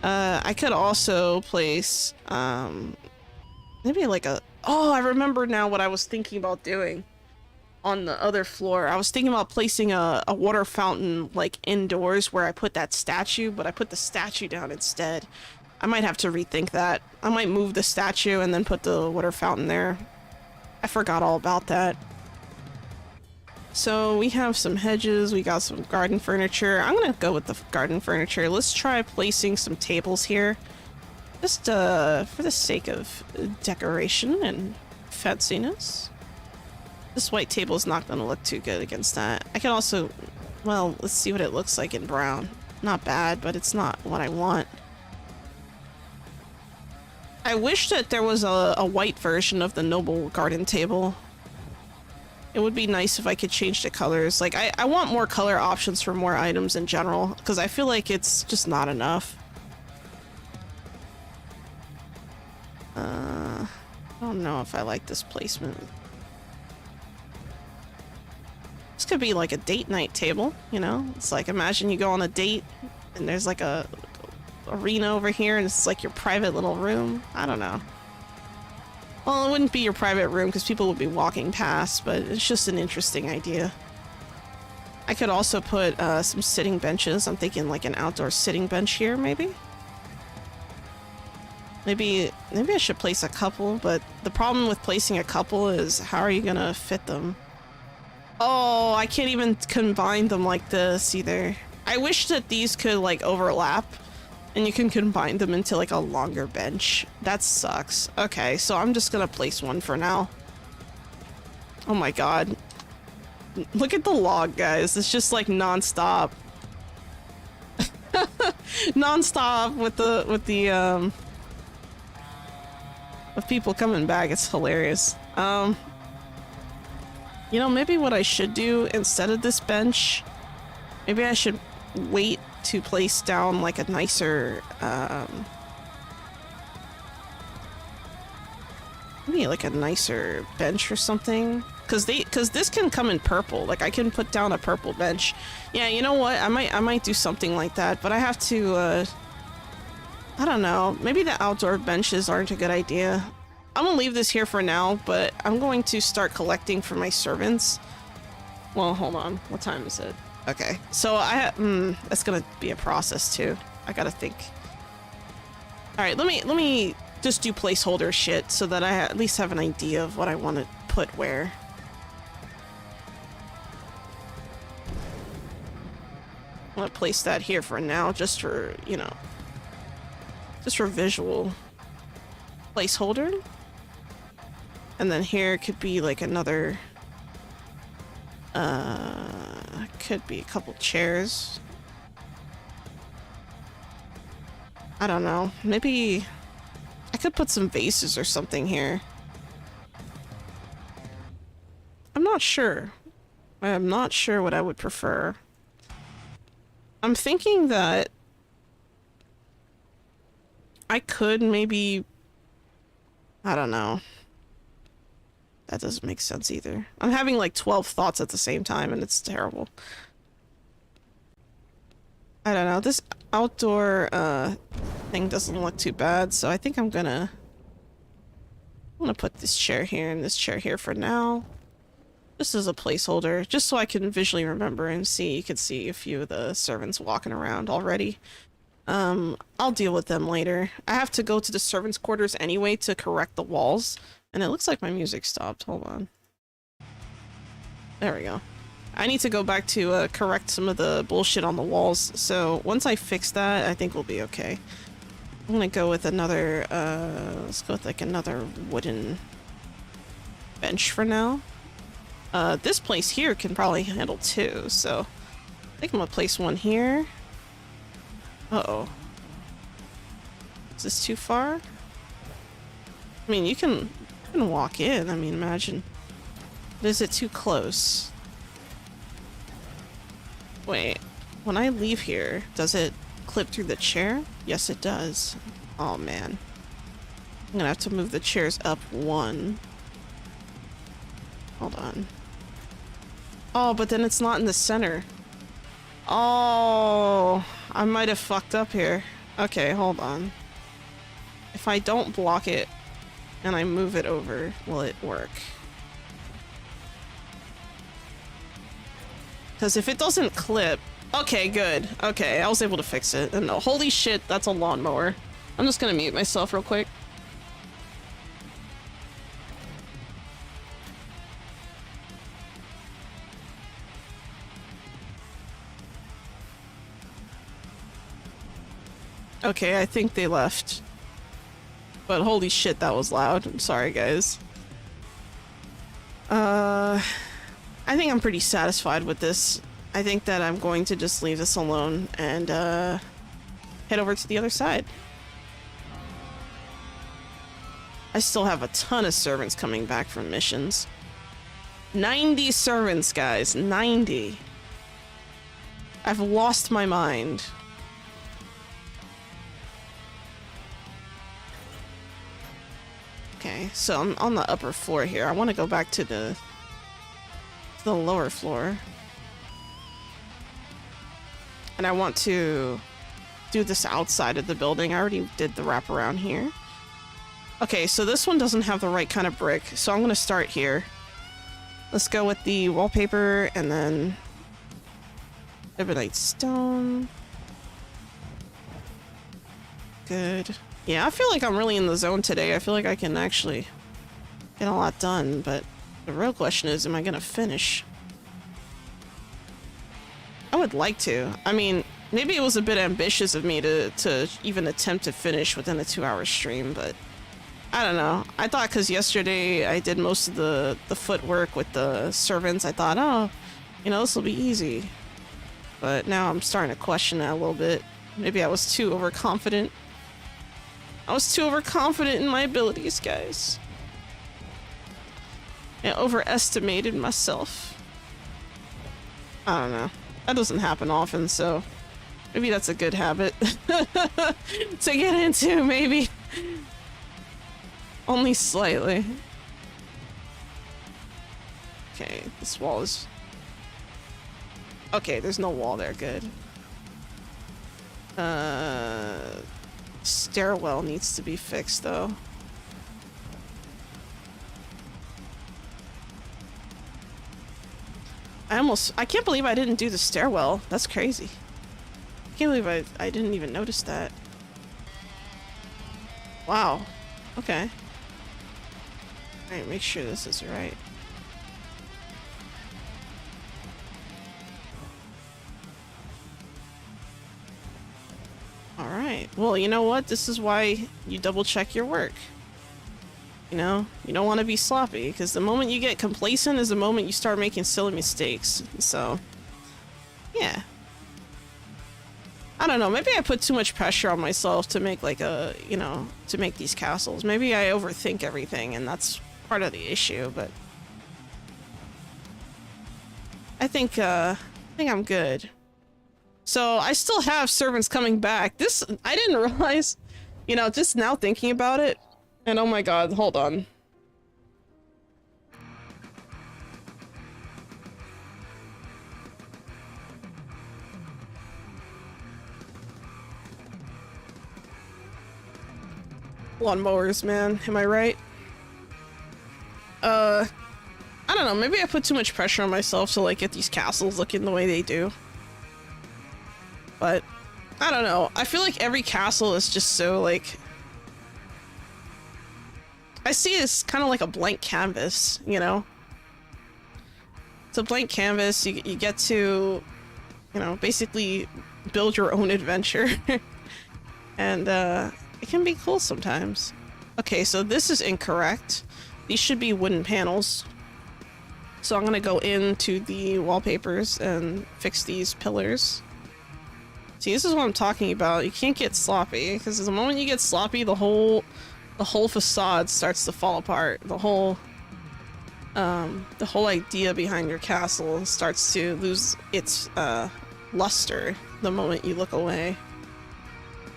I could also place, maybe like a... Oh, I remember now what I was thinking about doing. On the other floor, I was thinking about placing a water fountain like indoors where I put that statue, but I put the statue down instead. I might have to rethink that. I might move the statue and then put the water fountain there. I forgot all about that. So we have some hedges, we got some garden furniture. I'm gonna go with the garden furniture. Let's try placing some tables here. Just for the sake of decoration and fanciness. This white table is not going to look too good against that. I can also... Well, let's see what it looks like in brown. Not bad, but it's not what I want. I wish that there was a white version of the noble garden table. It would be nice if I could change the colors. Like, I want more color options for more items in general, because I feel like it's just not enough. I don't know if I like this placement. This could be like a date night table, you know? It's like, imagine you go on a date and there's like a arena over here and it's like your private little room. I don't know. Well, it wouldn't be your private room because people would be walking past, but it's just an interesting idea. I could also put some sitting benches. I'm thinking like an outdoor sitting bench here, maybe? Maybe I should place a couple, but the problem with placing a couple is how are you gonna fit them? Oh, I can't even combine them like this either. I wish that these could like overlap and you can combine them into like a longer bench. That sucks. Okay, so I'm just gonna place one for now. Oh my god. Look at the log, guys. It's just like non-stop. Non-stop with people coming back. It's hilarious. You know, maybe what I should do instead of this bench, maybe I should wait to place down like a nicer, maybe like a nicer bench or something. Cause this can come in purple. Like I can put down a purple bench. Yeah, you know what? I might do something like that, but I have to, I don't know. Maybe the outdoor benches aren't a good idea. I'm gonna leave this here for now, but I'm going to start collecting for my servants. Well, hold on. What time is it? Okay. So that's gonna be a process too. I gotta think. All right, let me just do placeholder shit so that I at least have an idea of what I want to put where. I'm gonna place that here for now, just for, you know, just for visual placeholder. And then here could be like another, could be a couple chairs. I don't know. Maybe I could put some vases or something here. I'm not sure. I'm not sure what I would prefer. I'm thinking that I could maybe... I don't know. That doesn't make sense either. I'm having like 12 thoughts at the same time and it's terrible. I don't know. This outdoor thing doesn't look too bad, so I think I'm gonna put this chair here and this chair here for now. This is a placeholder, just so I can visually remember and see. You can see a few of the servants walking around already. I'll deal with them later. I have to go to the servants' quarters anyway to correct the walls. And it looks like my music stopped. Hold on. There we go. I need to go back to correct some of the bullshit on the walls. So once I fix that, I think we'll be okay. I'm gonna go with another, let's go with like another wooden bench for now. This place here can probably handle two, so I think I'm gonna place one here. Uh-oh. Is this too far? I mean, you can walk in. I mean, imagine. But is it too close? Wait, when I leave here, does it clip through the chair? Yes, it does. Oh, man. I'm gonna have to move the chairs up one. Hold on. Oh, but then it's not in the center. Oh, I might have fucked up here. Okay, hold on. If I don't block it and I move it over, will it work? Because if it doesn't clip... Okay, good. Okay, I was able to fix it. And holy shit, that's a lawnmower. I'm just gonna mute myself real quick. Okay, I think they left. But holy shit, that was loud. I'm sorry, guys. I think I'm pretty satisfied with this. I think that I'm going to just leave this alone and head over to the other side. I still have a ton of servants coming back from missions. 90 servants, guys. 90. I've lost my mind. Okay, so I'm on the upper floor here. I want to go back to the lower floor. And I want to do this outside of the building. I already did the wraparound here. Okay, so this one doesn't have the right kind of brick, so I'm going to start here. Let's go with the wallpaper and then ebonite stone. Good. Yeah, I feel like I'm really in the zone today. I feel like I can actually get a lot done, but the real question is, am I gonna finish? I would like to. I mean, maybe it was a bit ambitious of me to even attempt to finish within a 2-hour stream, but I don't know. I thought because yesterday I did most of the footwork with the servants, I thought, oh, you know, this will be easy. But now I'm starting to question that a little bit. Maybe I was too overconfident. I was too overconfident in my abilities, guys. I overestimated myself. I don't know. That doesn't happen often, so maybe that's a good habit to get into, maybe. Only slightly. Okay, this wall is... Okay, there's no wall there, good. Stairwell needs to be fixed, though. I can't believe I didn't do the stairwell. That's crazy. I can't believe I didn't even notice that. Wow. Okay. Alright, make sure this is right. Alright. Well, you know what? This is why you double check your work. You know? You don't want to be sloppy, because the moment you get complacent is the moment you start making silly mistakes. So, yeah. I don't know, maybe I put too much pressure on myself to make like a, you know, to make these castles. Maybe I overthink everything and that's part of the issue, but I think I'm good. So I still have servants coming back. This, I didn't realize, you know, just now thinking about it, and oh my god, hold on. Lawnmowers, man, am I right? I don't know, maybe I put too much pressure on myself to like get these castles looking the way they do. But, I don't know, I feel like every castle is just so like... I see it as kind of like a blank canvas, you know? It's a blank canvas, you get to, you know, basically build your own adventure. And, it can be cool sometimes. Okay, so this is incorrect. These should be wooden panels. So I'm gonna go into the wallpapers and fix these pillars. See, this is what I'm talking about. You can't get sloppy, because the moment you get sloppy, the whole facade starts to fall apart. The whole idea behind your castle starts to lose its luster the moment you look away.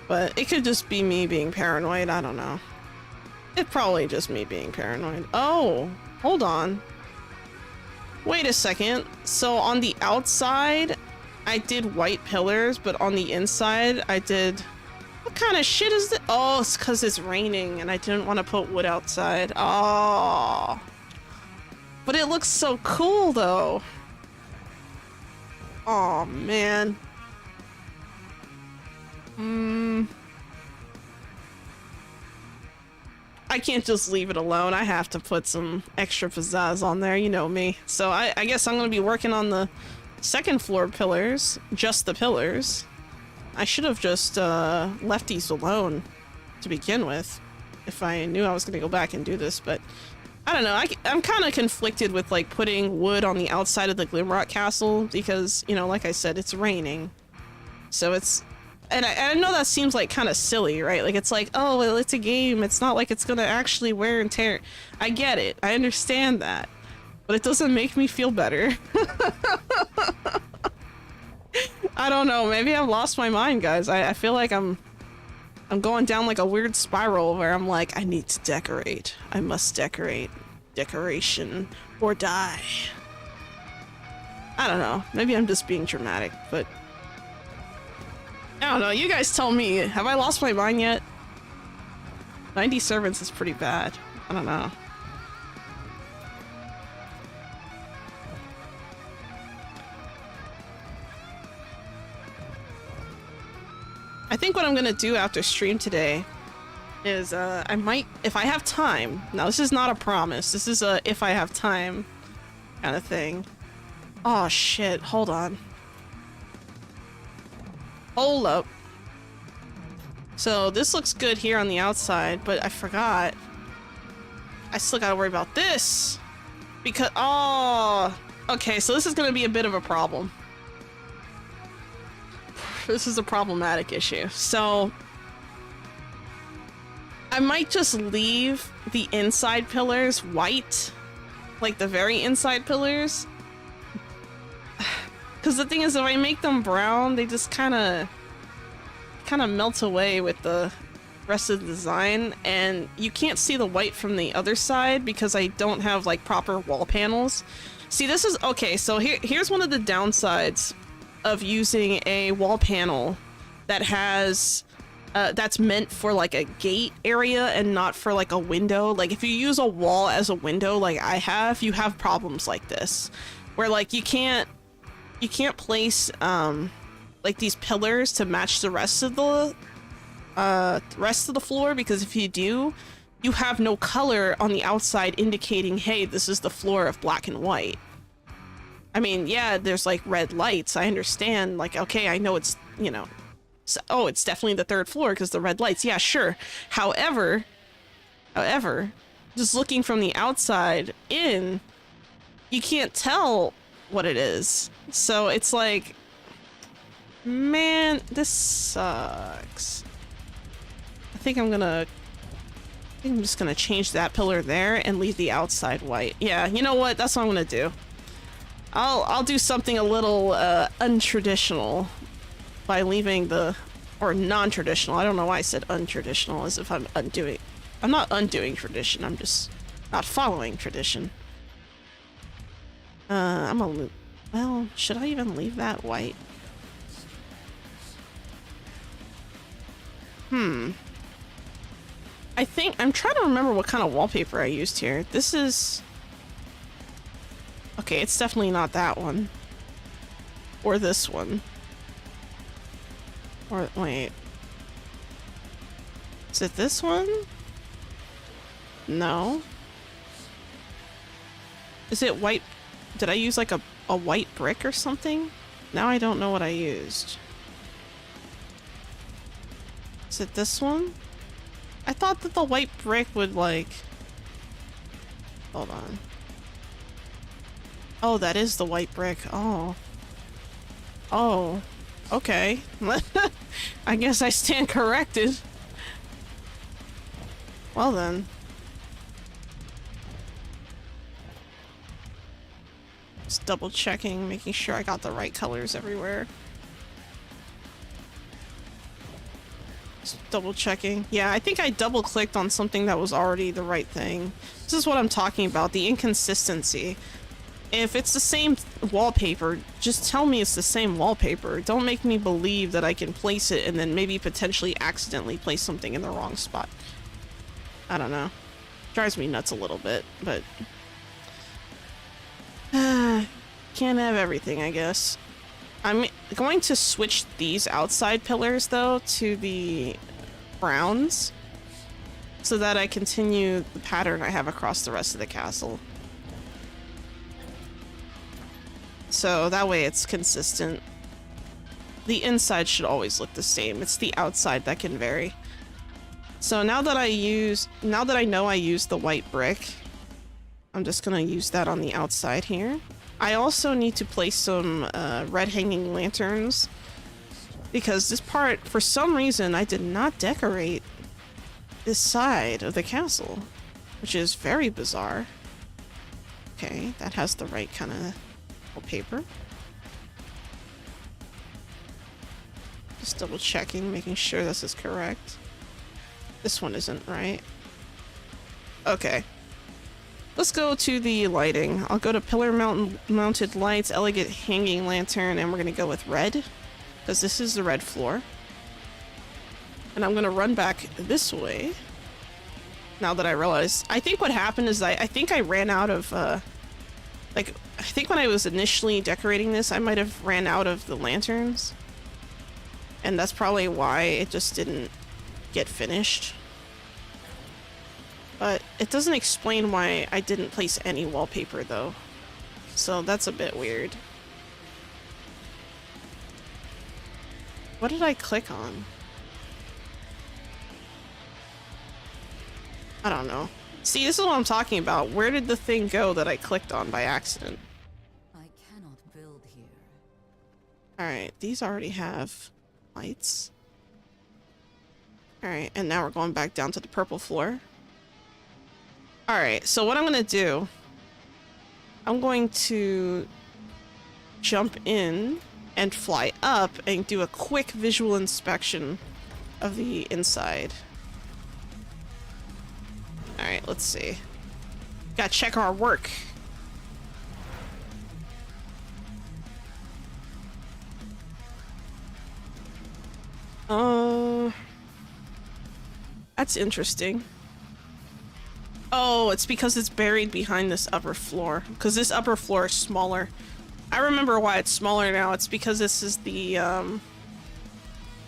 But it could just be me being paranoid, I don't know. It's probably just me being paranoid. Oh, hold on. Wait a second. So on the outside, I did white pillars, but on the inside, I did... What kind of shit is this? Oh, it's because it's raining and I didn't want to put wood outside. Oh. But it looks so cool, though. Oh, man. I can't just leave it alone. I have to put some extra pizzazz on there, you know me. So I guess I'm gonna be working on the second floor pillars, just the pillars. I should have just left these alone to begin with, if I knew I was gonna go back and do this, but I don't know. I'm kind of conflicted with like putting wood on the outside of the Gloomrot castle because, you know, like I said, it's raining. So it's... And I know that seems like kind of silly, right? Like it's like, oh, well, it's a game. It's not like it's gonna actually wear and tear. I get it. I understand that. But it doesn't make me feel better. I don't know. Maybe I've lost my mind, guys. I feel like I'm going down like a weird spiral where I'm like, I need to decorate. I must decorate. Decoration or die. I don't know. Maybe I'm just being dramatic, but... I don't know, you guys tell me. Have I lost my mind yet? 90 servants is pretty bad. I don't know. I think what I'm gonna do after stream today is, I might, if I have time. Now, this is not a promise. This is a if I have time kind of thing. Oh, shit. Hold on. Hold up. So this looks good here on the outside, but I forgot. I still gotta worry about this. Because, oh, okay, so this is gonna be a bit of a problem. This is a problematic issue. So I might just leave the inside pillars white, like the very inside pillars. Because the thing is, if I make them brown, they just kind of melt away with the rest of the design, and you can't see the white from the other side because I don't have like proper wall panels. See, this is okay. So here's one of the downsides of using a wall panel that has that's meant for like a gate area and not for like a window. Like if you use a wall as a window, like I have, you have problems like this, where like you can't place like these pillars to match the rest of the floor, because if you do, you have no color on the outside indicating, hey, this is the floor of black and white. I mean, yeah, there's like red lights. I understand, like, okay, I know it's, you know, so, oh, it's definitely the third floor because the red lights. Yeah, sure. However, just looking from the outside in, you can't tell what it is. So it's like, Man, this sucks. I think I'm just gonna change that pillar there and leave the outside white. Yeah, you know what? That's what I'm gonna do. I'll do something a little untraditional by leaving the, or non-traditional. I don't know why I said untraditional, as if I'm not undoing tradition. I'm just not following tradition. Well, should I even leave that white? I think I'm trying to remember what kind of wallpaper I used here. This is... Okay, it's definitely not that one. Or this one. Or, wait. Is it this one? No. Is it white? Did I use like a white brick or something? Now I don't know what I used. Is it this one? I thought that the white brick would like... Hold on. Oh, that is the white brick. Oh. Oh. Okay. I guess I stand corrected. Well then. Just double checking, making sure I got the right colors everywhere. Just double checking. Yeah, I think I double clicked on something that was already the right thing. This is what I'm talking about, the inconsistency. If it's the same wallpaper, just tell me it's the same wallpaper. Don't make me believe that I can place it and then maybe potentially accidentally place something in the wrong spot. I don't know. Drives me nuts a little bit, but... can't have everything, I guess. I'm going to switch these outside pillars, though, to the browns, so that I continue the pattern I have across the rest of the castle. So that way it's consistent. The inside should always look the same. It's the outside that can vary. So now that I know I used the white brick, I'm just gonna use that on the outside here. I also need to place some red hanging lanterns, because this part, for some reason, I did not decorate this side of the castle, which is very bizarre. Okay, that has the right kind of paper. Just double checking, making sure this is correct. This one isn't right. Okay. Let's go to the lighting. I'll go to pillar mounted lights, elegant hanging lantern, and we're gonna go with red, because this is the red floor. And I'm gonna run back this way. Now that I realize, I think what happened is I think I ran out of, I think when I was initially decorating this, I might have ran out of the lanterns. And that's probably why it just didn't get finished. But it doesn't explain why I didn't place any wallpaper, though. So that's a bit weird. What did I click on? I don't know. See, this is what I'm talking about. Where did the thing go that I clicked on by accident? I cannot build here. Alright, these already have lights. Alright, and now we're going back down to the purple floor. Alright, so what I'm gonna do, I'm going to jump in and fly up and do a quick visual inspection of the inside. Alright, let's see. Gotta check our work. That's interesting. Oh, it's because it's buried behind this upper floor. Because this upper floor is smaller. I remember why it's smaller now. It's because this is the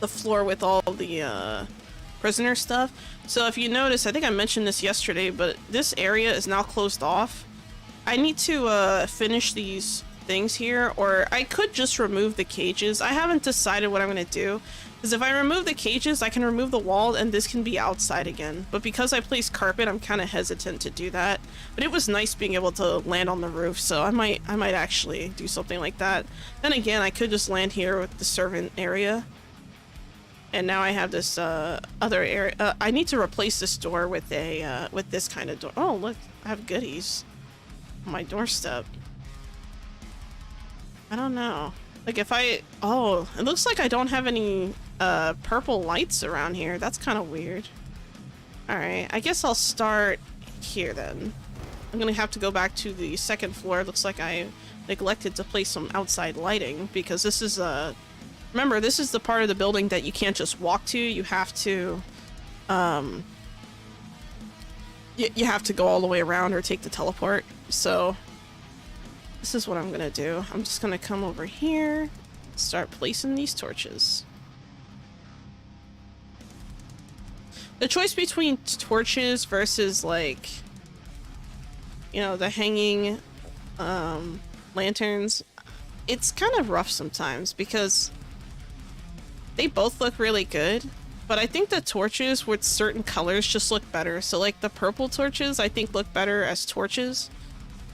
floor with all the prisoner stuff. So if you notice, I think I mentioned this yesterday, but this area is now closed off. I need to finish these things here, or I could just remove the cages. I haven't decided what I'm gonna do, Because if I remove the cages, I can remove the wall and this can be outside again. But because I placed carpet, I'm kind of hesitant to do that. But it was nice being able to land on the roof, so I might actually do something like that. Then again, I could just land here with the servant area. And now I have this other area. I need to replace this door with a with this kind of door. Oh, look, I have goodies on my doorstep. I don't know. Like if I... Oh, it looks like I don't have any purple lights around here. That's kind of weird. Alright, I guess I'll start here then. I'm gonna have to go back to the second floor. It looks like I neglected to place some outside lighting because this is remember, this is the part of the building that you can't just walk to. You have to you have to go all the way around or take the teleport. So this is what I'm gonna do. I'm just gonna come over here, start placing these torches. The choice between torches versus, like, you know, the hanging lanterns, it's kind of rough sometimes because they both look really good, but I think the torches with certain colors just look better. So like the purple torches I think look better as torches,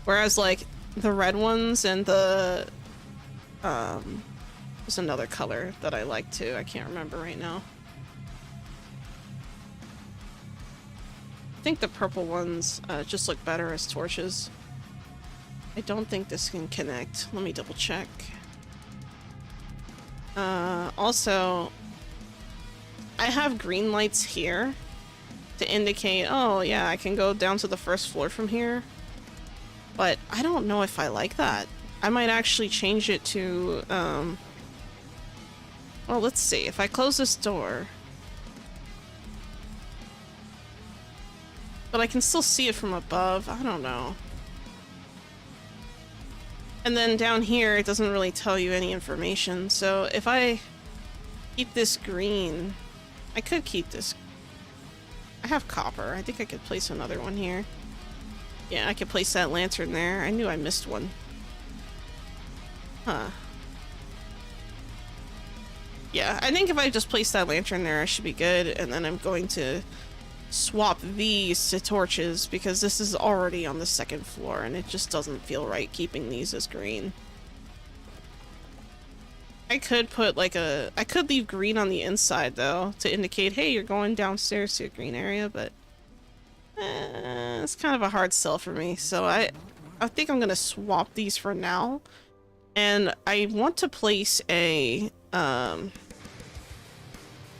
whereas like the red ones and the there's another color that I like too. I can't remember right now. I think the purple ones just look better as torches. I don't think this can connect. Let me double check. Also, I have green lights here to indicate, oh yeah, I can go down to the first floor from here. But I don't know if I like that. I might actually change it to, well, let's see. If I close this door... But I can still see it from above. I don't know. And then down here, it doesn't really tell you any information. So if I keep this green, I could keep this. I have copper. I think I could place another one here. Yeah, I could place that lantern there. I knew I missed one. Huh. Yeah, I think if I just place that lantern there, I should be good. And then I'm going to swap these to torches because this is already on the second floor and it just doesn't feel right keeping these as green. I could put like a... I could leave green on the inside though to indicate, hey, you're going downstairs to a green area, but it's kind of a hard sell for me. So I think I'm gonna swap these for now, and I want to place a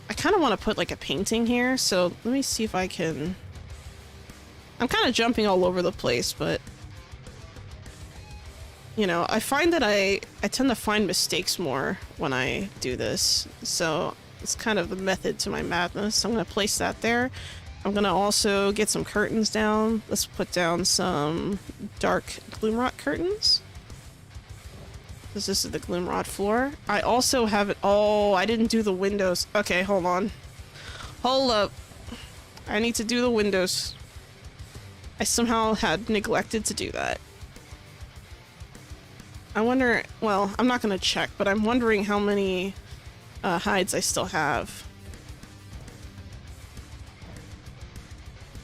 I kind of want to put like a painting here, so let me see if I can... I'm kind of jumping all over the place, but... You know, I find that I tend to find mistakes more when I do this, so it's kind of the method to my madness. I'm going to place that there. I'm going to also get some curtains down. Let's put down some dark Gloomrot curtains. This is the Gloomrot floor. I also have it... Oh, I didn't do the windows. Okay, hold on. Hold up. I need to do the windows. I somehow had neglected to do that. I wonder... Well, I'm not going to check, but I'm wondering how many hides I still have.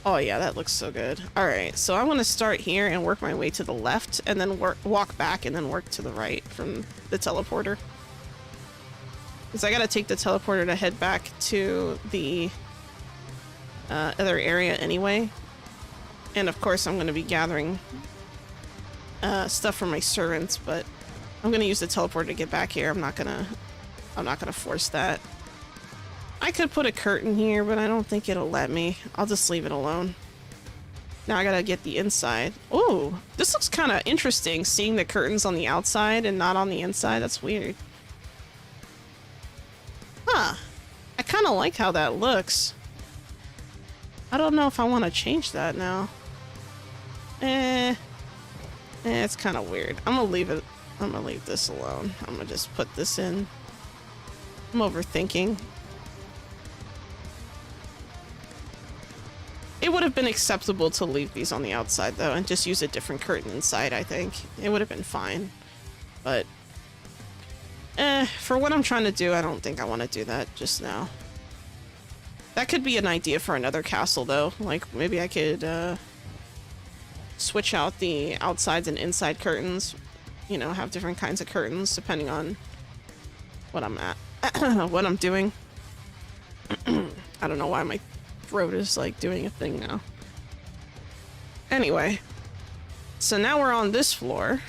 Oh yeah, that looks so good. Alright, so I want to start here and work my way to the left, and then walk back and then work to the right from the teleporter. Because I gotta take the teleporter to head back to the other area anyway. And of course I'm going to be gathering stuff from my servants, but I'm going to use the teleporter to get back here. I'm not gonna force that. I could put a curtain here, but I don't think it'll let me. I'll just leave it alone. Now I gotta get the inside. Oh, this looks kind of interesting, seeing the curtains on the outside and not on the inside. That's weird. Huh. I kind of like how that looks. I don't know if I want to change that now. It's kind of weird. I'm gonna leave it. I'm gonna leave this alone. I'm gonna just put this in. I'm overthinking. It would have been acceptable to leave these on the outside, though, and just use a different curtain inside, I think. It would have been fine. But For what I'm trying to do, I don't think I want to do that just now. That could be an idea for another castle, though. Like, maybe I could, switch out the outsides and inside curtains. You know, have different kinds of curtains depending on what I'm at. What I'm doing. I don't know why my throat is, like, doing a thing now. Anyway. So now we're on this floor.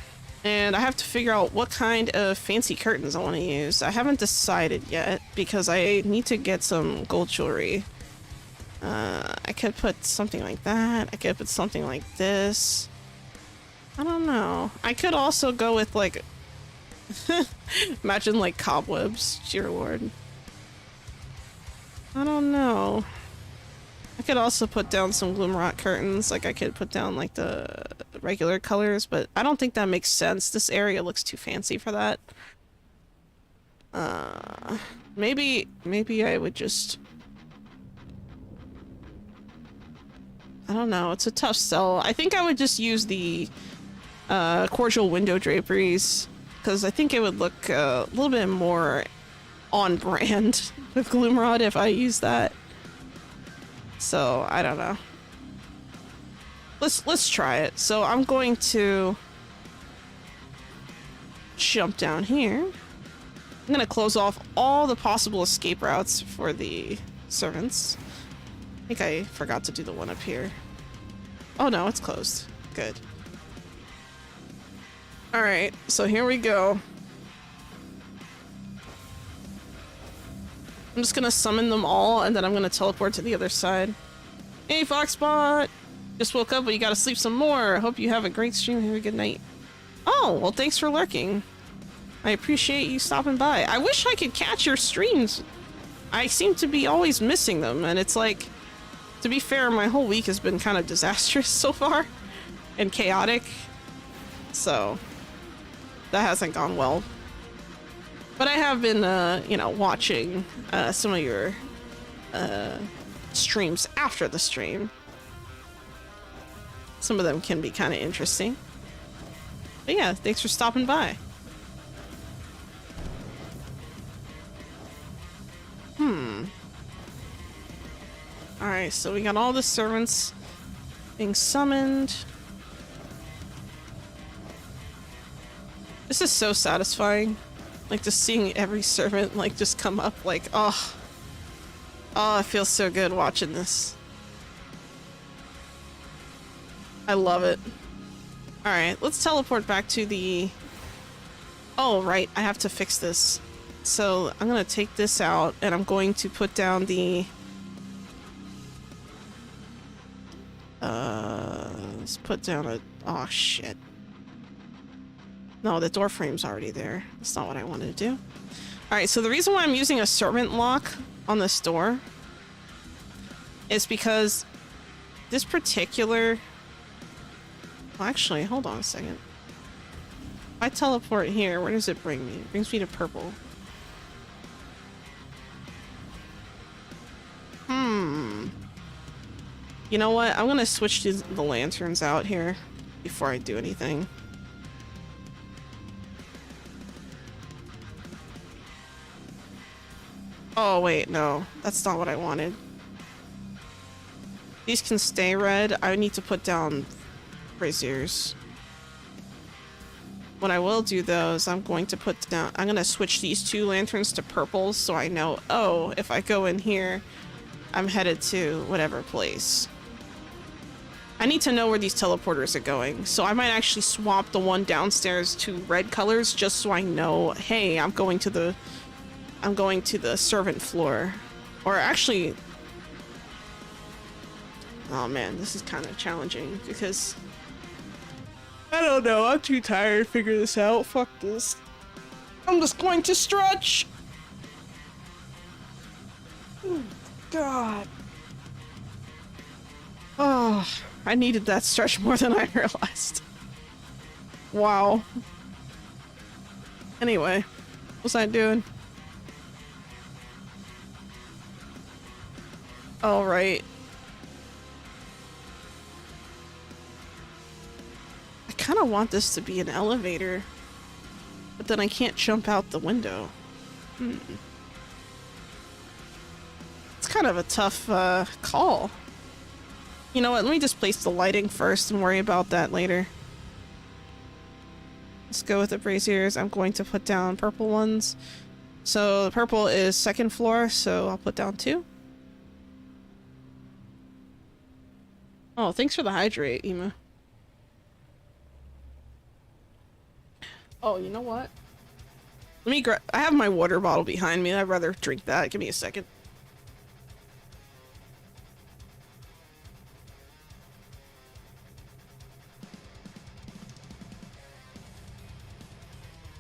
And I have to figure out what kind of fancy curtains I want to use. I haven't decided yet because I need to get some gold jewelry. I could put something like that. I could put something like this. I don't know. I could also go with like... Imagine like cobwebs, dear lord. I don't know. I could also put down some Gloomrot curtains. Like I could put down like the regular colors, but I don't think that makes sense. This area looks too fancy for that. Maybe I would just... I don't know. It's a tough sell. I think I would just use the cordial window draperies because I think it would look a little bit more on brand with Gloomrot if I use that. So, I don't know. Let's try it. So, I'm going to jump down here. I'm going to close off all the possible escape routes for the servants. I think I forgot to do the one up here. Oh no, it's closed. Good. Alright, so here we go. I'm just gonna summon them all, and then I'm gonna teleport to the other side. Hey, Foxbot! Just woke up, but you gotta sleep some more. Hope you have a great stream. Have a good night. Oh, well, thanks for lurking. I appreciate you stopping by. I wish I could catch your streams. I seem to be always missing them, and it's like... To be fair, my whole week has been kind of disastrous so far. And chaotic. So... That hasn't gone well. But I have been, you know, watching some of your streams after the stream. Some of them can be kind of interesting. But yeah, thanks for stopping by. Alright, so we got all the servants being summoned. This is so satisfying. Like, just seeing every servant, like, just come up, like, oh. Oh, it feels so good watching this. I love it. Alright, let's teleport back to the... Oh, right, I have to fix this. So, I'm gonna take this out, and I'm going to put down the... Let's put down a... Oh, shit. No, the door frame's already there. That's not what I wanted to do. Alright, so the reason why I'm using a servant lock on this door is because this particular... Well, actually, hold on a second. If I teleport here, where does it bring me? It brings me to purple. You know what? I'm gonna switch the lanterns out here before I do anything. Oh, wait, no. That's not what I wanted. These can stay red. I need to put down braziers. What I will do, though, is I'm going to switch these two lanterns to purple so I know, oh, if I go in here, I'm headed to whatever place. I need to know where these teleporters are going, so I might actually swap the one downstairs to red colors just so I know, hey, I'm going to the servant floor. Or actually... Oh man, this is kind of challenging because... I don't know, I'm too tired to figure this out. Fuck this. I'm just going to stretch! Oh, God. Oh, I needed that stretch more than I realized. Wow. Anyway, what was I doing? All right. I kind of want this to be an elevator. But then I can't jump out the window. It's kind of a tough call. You know what, let me just place the lighting first and worry about that later. Let's go with the braziers. I'm going to put down purple ones. So the purple is second floor, so I'll put down 2. Oh, thanks for the hydrate, Ema. Oh, you know what? Let me grab. I have my water bottle behind me. I'd rather drink that. Give me a second.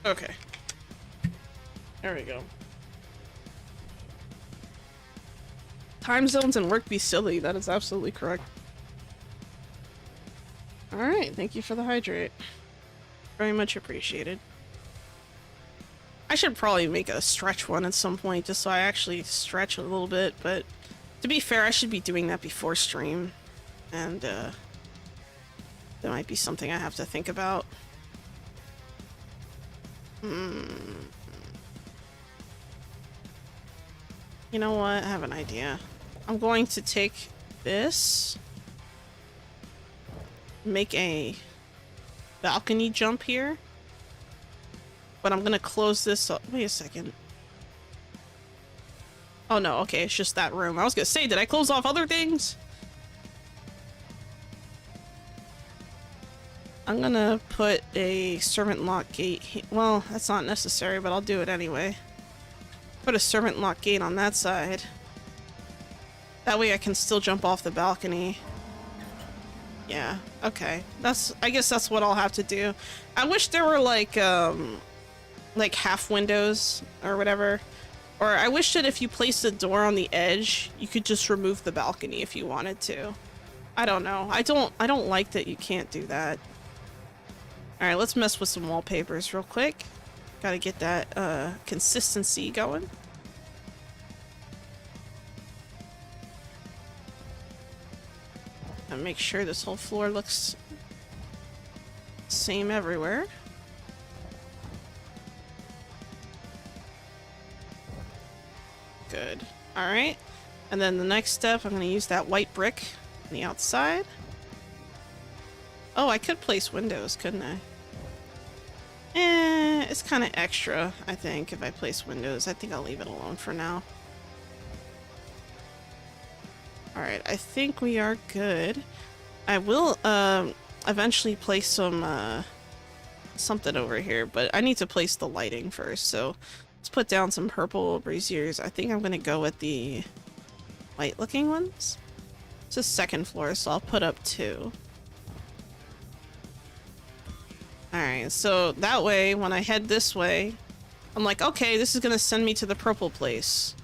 Okay. There we go. Time zones and work be silly. That is absolutely correct. Alright, thank you for the hydrate. Very much appreciated. I should probably make a stretch one at some point, just so I actually stretch a little bit, but to be fair, I should be doing that before stream, and that might be something I have to think about. You know what? I have an idea. I'm going to take this, make a balcony jump here, but I'm gonna close this up. Wait a second. Oh no, okay, it's just that room. I was gonna say, did I close off other things? I'm gonna put a servant lock gate. Well, that's not necessary, but I'll do it anyway. Put a servant lock gate on that side. That way I can still jump off the balcony. Yeah, okay. I guess that's what I'll have to do. I wish there were like half windows or whatever. Or I wish that if you place the door on the edge, you could just remove the balcony if you wanted to. I don't know. I don't like that you can't do that. Alright, let's mess with some wallpapers real quick. Gotta get that consistency going. And make sure this whole floor looks same everywhere. Good. Alright. And then the next step, I'm gonna use that white brick on the outside. Oh, I could place windows, couldn't I? It's kind of extra, I think, if I place windows. I think I'll leave it alone for now. Alright, I think we are good. I will eventually place some something over here, but I need to place the lighting first, so let's put down some purple braziers. I think I'm gonna go with the white looking ones. It's a second floor, so I'll put up 2. Alright, so that way, when I head this way, I'm like, okay, this is gonna send me to the purple place.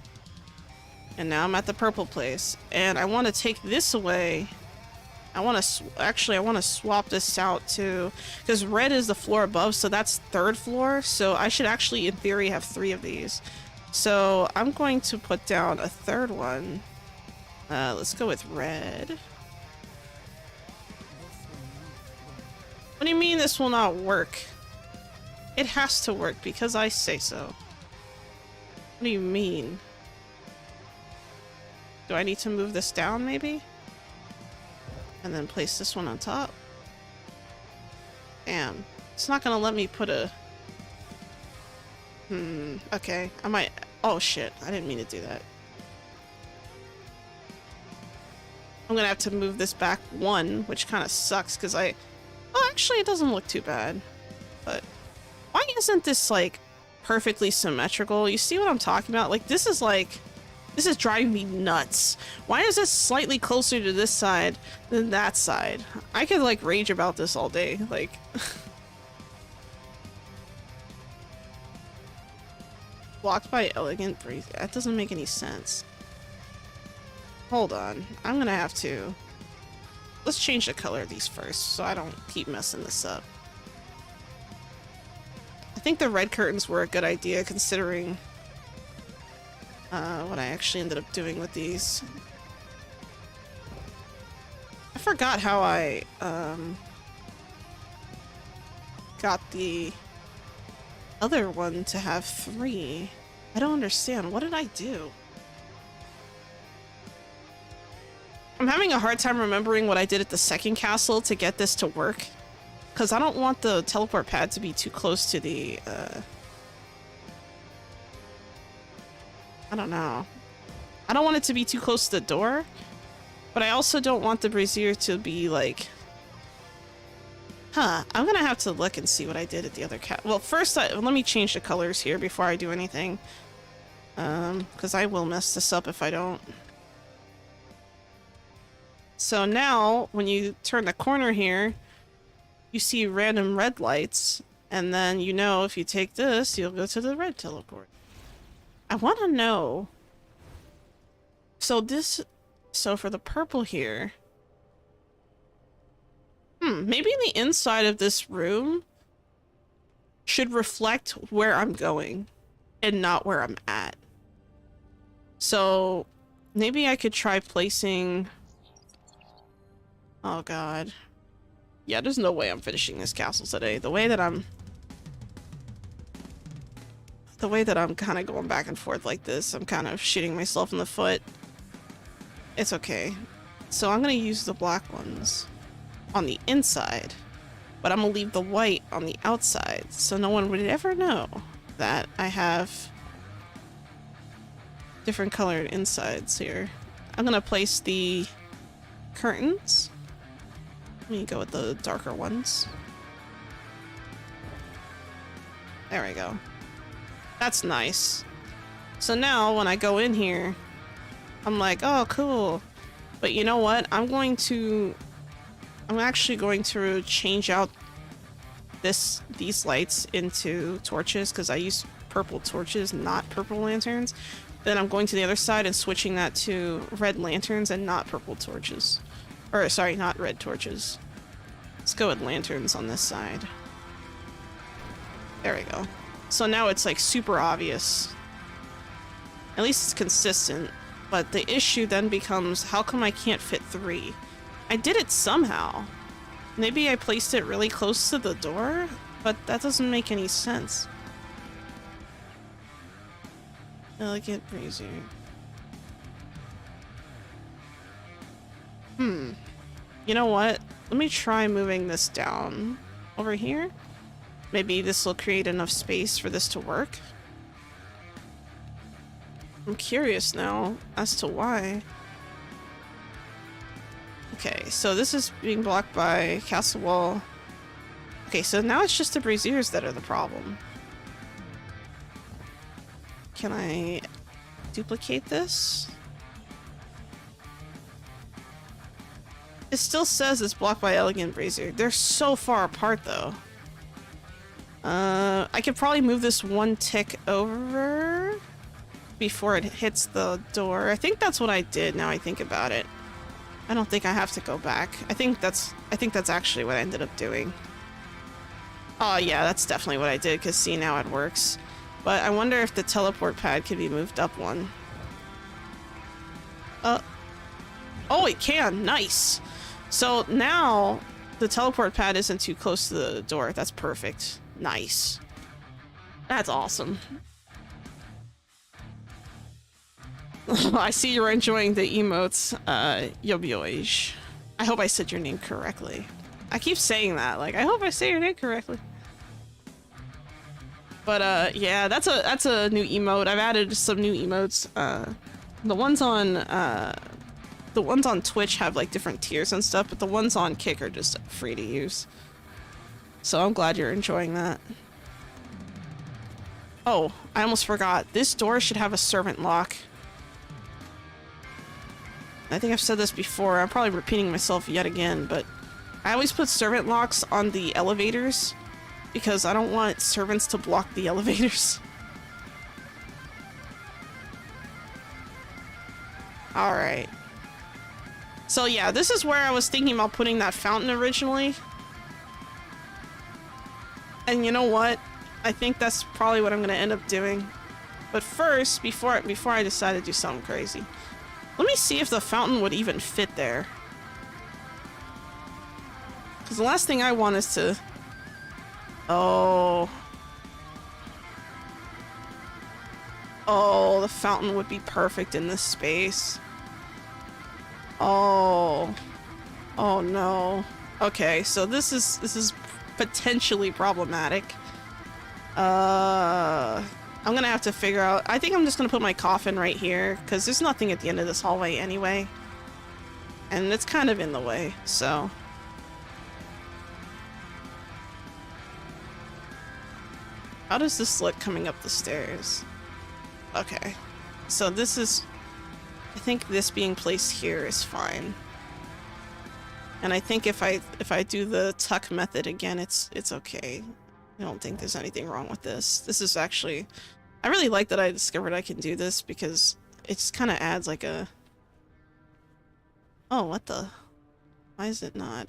And now I'm at the purple place. And I want to take this away. I want to swap this out too. Because red is the floor above, so that's 3rd floor. So I should actually, in theory, have 3 of these. So I'm going to put down a 3rd one. Let's go with red. What do you mean this will not work? It has to work because I say so. What do you mean? Do I need to move this down maybe? And then place this one on top? Damn. It's not gonna let me put a... okay. I might... Oh shit, I didn't mean to do that. I'm gonna have to move this back 1, which kind of sucks because I... Well, actually, it doesn't look too bad. But why isn't this, like, perfectly symmetrical? You see what I'm talking about? Like, this is driving me nuts. Why is this slightly closer to this side than that side? I could, like, rage about this all day. Like... Blocked by elegant breeze. That doesn't make any sense. Hold on. I'm gonna have to... Let's change the color of these first, so I don't keep messing this up. I think the red curtains were a good idea, considering what I actually ended up doing with these. I forgot how I got the other one to have 3. I don't understand. What did I do? I'm having a hard time remembering what I did at the second castle to get this to work. Because I don't want the teleport pad to be too close to the, I don't know. I don't want it to be too close to the door. But I also don't want the brazier to be like... Huh, I'm gonna have to look and see what I did at the other cat. Well, first, let me change the colors here before I do anything. Because I will mess this up if I don't. So now, when you turn the corner here, you see random red lights, and then you know if you take this, you'll go to the red teleport. I want to know... So for the purple here... maybe the inside of this room should reflect where I'm going and not where I'm at. So maybe I could try placing... Oh god. Yeah, there's no way I'm finishing this castle today. The way that I'm kind of going back and forth like this, I'm kind of shooting myself in the foot. It's okay. So I'm gonna use the black ones on the inside, but I'm gonna leave the white on the outside, so no one would ever know that I have different colored insides here. I'm gonna place the curtains. Let me go with the darker ones. There we go. That's nice. So now when I go in here, I'm like, oh, cool. But you know what? I'm actually going to change out these lights into torches because I use purple torches, not purple lanterns. Then I'm going to the other side and switching that to red lanterns and not purple torches. Or, sorry, not red torches. Let's go with lanterns on this side. There we go. So now it's like super obvious. At least it's consistent. But the issue then becomes, how come I can't fit 3? I did it somehow. Maybe I placed it really close to the door, but that doesn't make any sense. Elegant brazier. You know what? Let me try moving this down over here. Maybe this will create enough space for this to work. I'm curious now as to why. Okay, so this is being blocked by castle wall. Okay, so now it's just the braziers that are the problem. Can I duplicate this? It still says it's blocked by elegant brazier. They're so far apart though. I could probably move this one tick over before it hits the door. I think that's what I did now I think about it. I don't think I have to go back. I think that's actually what I ended up doing. Oh yeah, that's definitely what I did, because see, now it works. But I wonder if the teleport pad could be moved up one. Oh, it can. Nice. So now the teleport pad isn't too close to the door. That's perfect. Nice. That's awesome. I see you're enjoying the emotes, Yobioj. I hope I said your name correctly. I keep saying that, like, I hope I say your name correctly. But, yeah, that's a new emote. I've added some new emotes. The ones on Twitch have, like, different tiers and stuff, but the ones on Kick are just free to use. So I'm glad you're enjoying that. Oh, I almost forgot. This door should have a servant lock. I think I've said this before. I'm probably repeating myself yet again, but I always put servant locks on the elevators because I don't want servants to block the elevators. Alright. So yeah, this is where I was thinking about putting that fountain originally. And you know what? I think that's probably what I'm gonna end up doing. But first, before I decide to do something crazy, let me see if the fountain would even fit there. Because the last thing I want is to... Oh. Oh, the fountain would be perfect in this space. Oh. Oh no. Okay, so this is potentially problematic. I'm gonna have to figure out. I think I'm just gonna put my coffin right here because there's nothing at the end of this hallway anyway. And it's kind of in the way, so. How does this look coming up the stairs? Okay. So this is, I think this being placed here is fine. And I think if I do the tuck method again, it's okay. I don't think there's anything wrong with this. This is actually, I really like that I discovered I can do this because it just kind of adds like a, oh, what the, why is it not,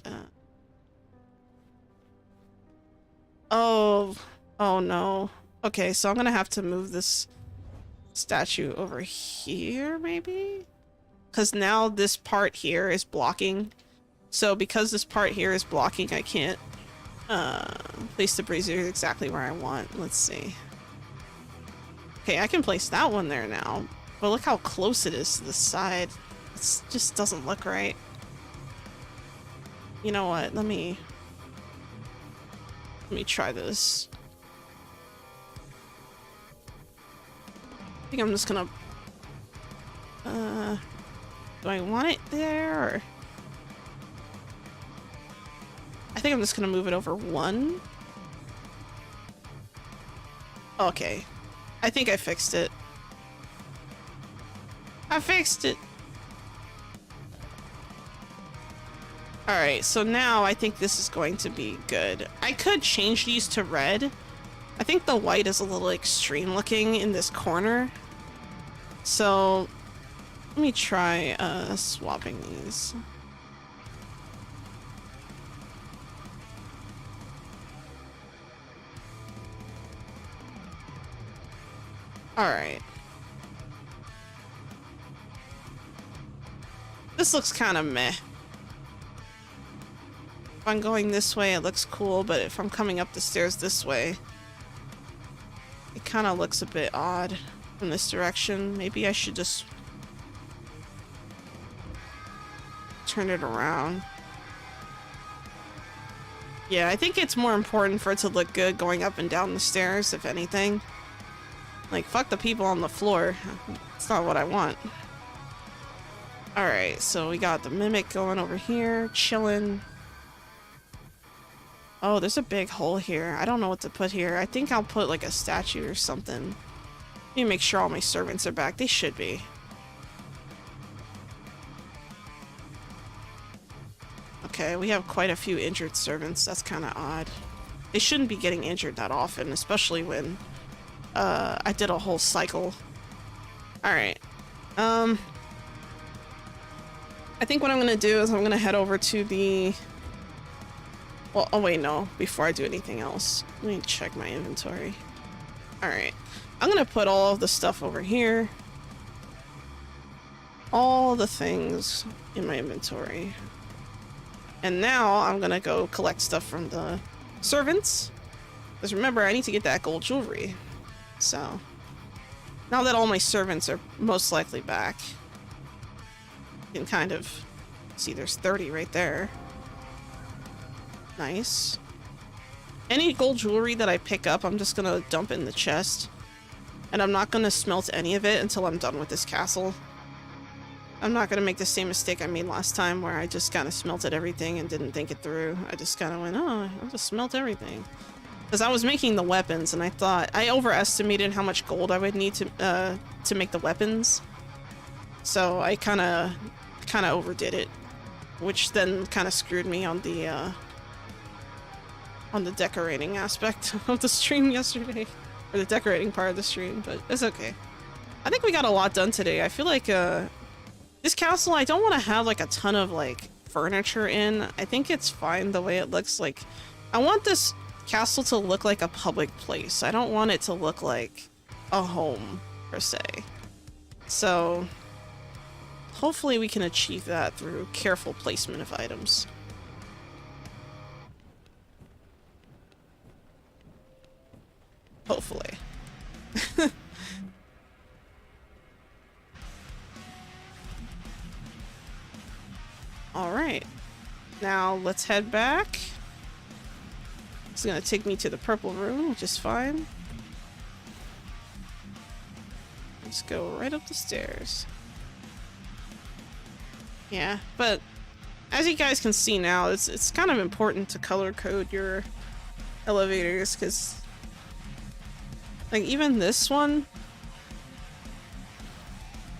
oh, oh no. Okay, so I'm gonna have to move this statue over here, maybe? Because now this part here is blocking. So because this part here is blocking, I can't place the brazier exactly where I want. Let's see. Okay, I can place that one there now. But look how close it is to the side. It just doesn't look right. You know what? Let me try this. I think I'm just gonna do I want it there or I think I'm just gonna move it over one. Okay. I think I fixed it. I fixed it! Alright, so now I think this is going to be good. I could change these to red. I think the white is a little extreme looking in this corner. So, let me try swapping these. Alright. This looks kind of meh. If I'm going this way, it looks cool, but if I'm coming up the stairs this way, it kind of looks a bit odd from this direction. Maybe I should just turn it around. Yeah, I think it's more important for it to look good going up and down the stairs, if anything. Like, fuck the people on the floor. It's not what I want. Alright, so we got the mimic going over here, chilling. Oh, there's a big hole here. I don't know what to put here. I think I'll put like a statue or something. Let me make sure all my servants are back. They should be. Okay, we have quite a few injured servants. That's kind of odd. They shouldn't be getting injured that often, especially when I did a whole cycle. Alright. I think what I'm gonna do is I'm gonna head over to the... Well, oh wait, no. Before I do anything else, let me check my inventory. Alright. I'm gonna put all of the stuff over here. All the things in my inventory. And now I'm gonna go collect stuff from the servants. Because remember, I need to get that gold jewelry. So, now that all my servants are most likely back, you can kind of see there's 30 right there. Nice. Any gold jewelry that I pick up, I'm just gonna dump in the chest. And I'm not gonna smelt any of it until I'm done with this castle. I'm not gonna make the same mistake I made last time where I just kind of smelted everything and didn't think it through. I just kind of went, oh, I'll just smelt everything. Because I was making the weapons and I thought, I overestimated how much gold I would need to make the weapons. So I kind of overdid it. Which then kind of screwed me on the decorating aspect of the stream yesterday. Or the decorating part of the stream, but it's okay. I think we got a lot done today. I feel like, this castle, I don't want to have, like, a ton of, like, furniture in. I think it's fine the way it looks. Like, I want this castle to look like a public place. I don't want it to look like a home, per se. So, hopefully we can achieve that through careful placement of items. Hopefully. Now let's head back. It's gonna take me to the purple room, which is fine. Let's go right up the stairs. Yeah, but as you guys can see now, it's kind of important to color code your elevators, because like even this one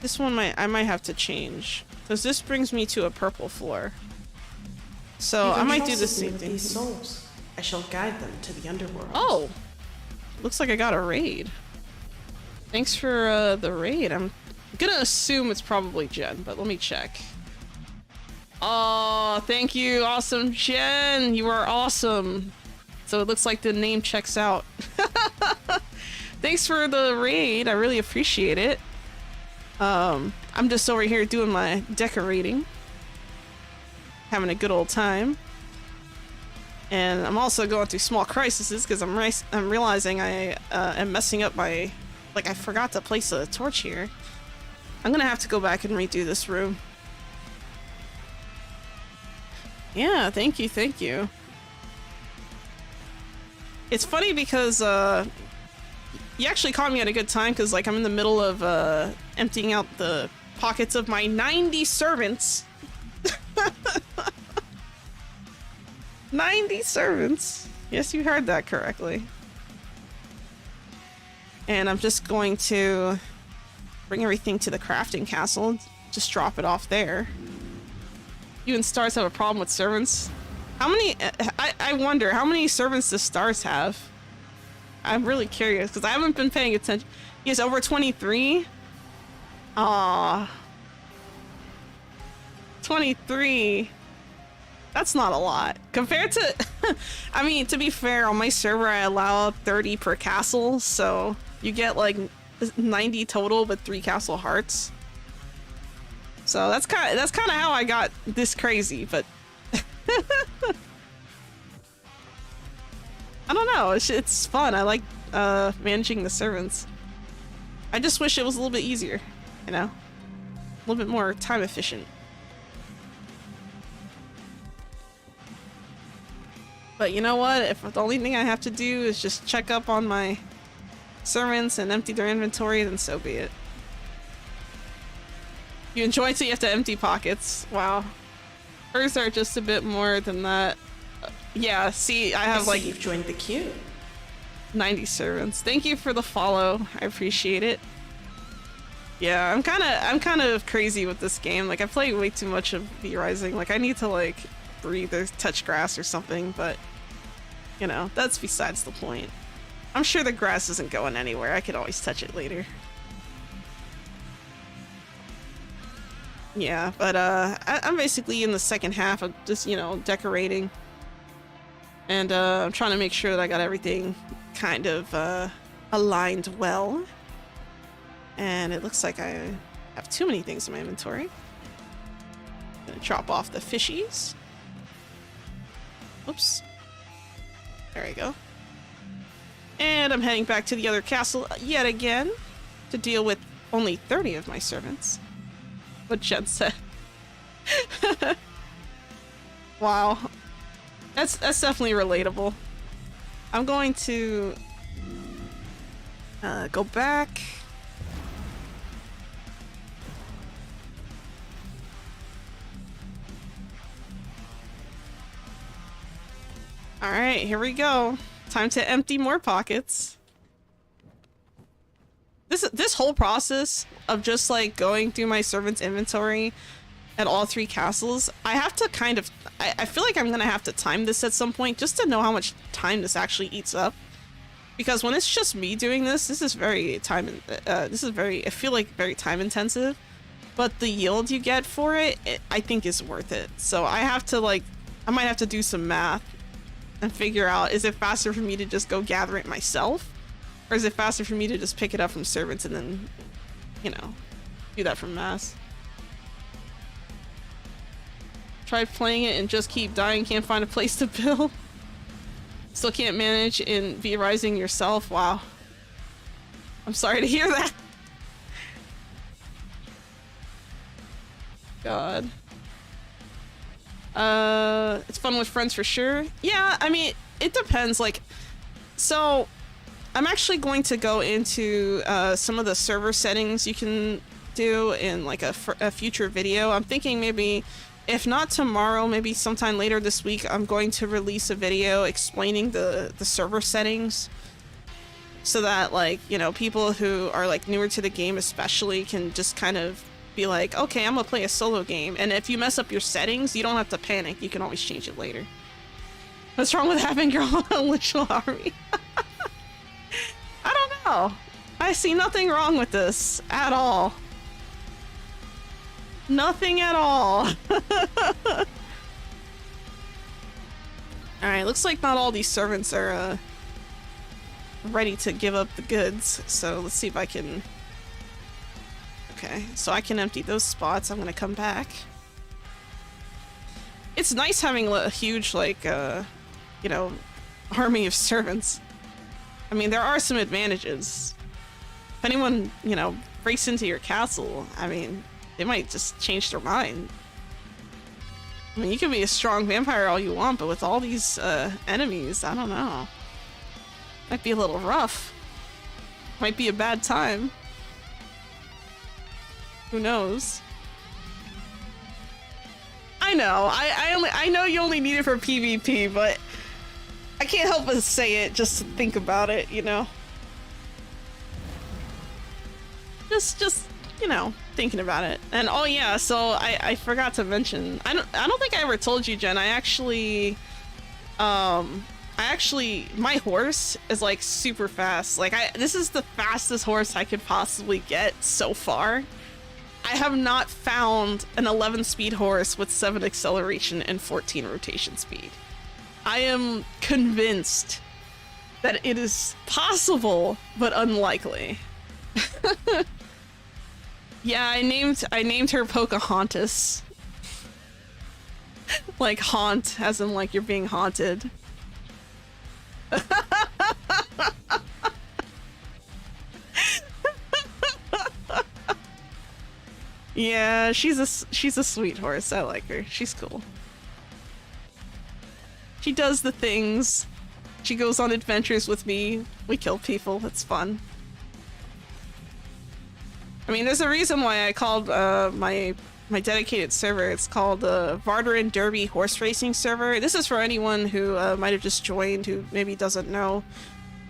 I might have to change, because this brings me to a purple floor. So I might do the same thing. These souls. I shall guide them to the underworld. Oh, looks like I got a raid. Thanks for the raid. I'm gonna assume it's probably Jen, but let me check. Oh, thank you, awesome Jen. You are awesome. So it looks like the name checks out. Thanks for the raid. I really appreciate it. I'm just over here doing my decorating, having a good old time. And I'm also going through small crises because I'm realizing I am messing up my, like, I forgot to place a torch here. I'm gonna have to go back and redo this room. Yeah, thank you, thank you. It's funny because you actually caught me at a good time, because like I'm in the middle of emptying out the pockets of my 90 servants. 90 servants. Yes, you heard that correctly. And I'm just going to bring everything to the crafting castle. Just drop it off there. You and Stars have a problem with servants? How many... I wonder, how many servants does Stars have? I'm really curious, because I haven't been paying attention. He has over 23? Aww. 23. That's not a lot. Compared to... I mean, to be fair, on my server I allow 30 per castle, so you get like 90 total with 3 castle hearts. So that's kind of how I got this crazy, but I don't know. It's fun. I like managing the servants. I just wish it was a little bit easier, you know, a little bit more time efficient. But you know what? If the only thing I have to do is just check up on my servants and empty their inventory, then so be it. You enjoy it so you have to empty pockets. Wow. Hers are just a bit more than that. Yeah, see, I have like... you've joined the queue. 90 servants. Thank you for the follow. I appreciate it. Yeah, I'm kind of crazy with this game. Like, I play way too much of V Rising. Like, I need to like breathe or touch grass or something, but you know, that's besides the point. I'm sure the grass isn't going anywhere. I could always touch it later. Yeah, but I'm basically in the second half of just, you know, decorating. And I'm trying to make sure that I got everything kind of aligned well. And it looks like I have too many things in my inventory. Gonna chop off the fishies. Oops. There we go. And I'm heading back to the other castle yet again to deal with only 30 of my servants. What Jen said. Wow. That's definitely relatable. I'm going to go back. Alright, here we go. Time to empty more pockets. This whole process of just like going through my servant's inventory at all 3 castles, I have to kind of... I feel like I'm gonna have to time this at some point just to know how much time this actually eats up. Because when it's just me doing this, this is very I feel like very time intensive. But the yield you get for it, I think is worth it. So I have to like... I might have to do some math and figure out, is it faster for me to just go gather it myself? Or is it faster for me to just pick it up from servants and then, you know, do that from mass? Try playing it and just keep dying, can't find a place to build. Still can't manage in V Rising yourself? Wow. I'm sorry to hear that. God. It's fun with friends for sure. Yeah, I mean, it depends. Like, so I'm actually going to go into some of the server settings you can do in like a future video. I'm thinking maybe, if not tomorrow, maybe sometime later this week, I'm going to release a video explaining the server settings, so that, like, you know, people who are like newer to the game especially can just kind of be like, okay, I'm gonna play a solo game, and if you mess up your settings, you don't have to panic. You can always change it later. What's wrong with having your own literal army? I don't know. I see nothing wrong with this at all. Nothing at all. Alright, looks like not all these servants are ready to give up the goods, so let's see if I can... Okay, so I can empty those spots. I'm gonna come back. It's nice having a huge, like, you know, army of servants. I mean, there are some advantages. If anyone, you know, breaks into your castle, I mean, they might just change their mind. I mean, you can be a strong vampire all you want, but with all these enemies, I don't know. Might be a little rough. Might be a bad time. Who knows? I know. I know you only need it for PvP, but I can't help but say it just to think about it, you know. Just you know, thinking about it. And oh yeah, so I forgot to mention. I don't think I ever told you, Jen. I actually my horse is like super fast. Like this is the fastest horse I could possibly get so far. I have not found an 11 speed horse with 7 acceleration and 14 rotation speed. I am convinced that it is possible, but unlikely. Yeah, I named her Pocahontas. Like haunt, as in like you're being haunted. Yeah, she's a sweet horse. I like her. She's cool. She does the things. She goes on adventures with me. We kill people. It's fun. I mean, there's a reason why I called my dedicated server. It's called the Vardaran Derby Horse Racing Server. This is for anyone who might have just joined who maybe doesn't know.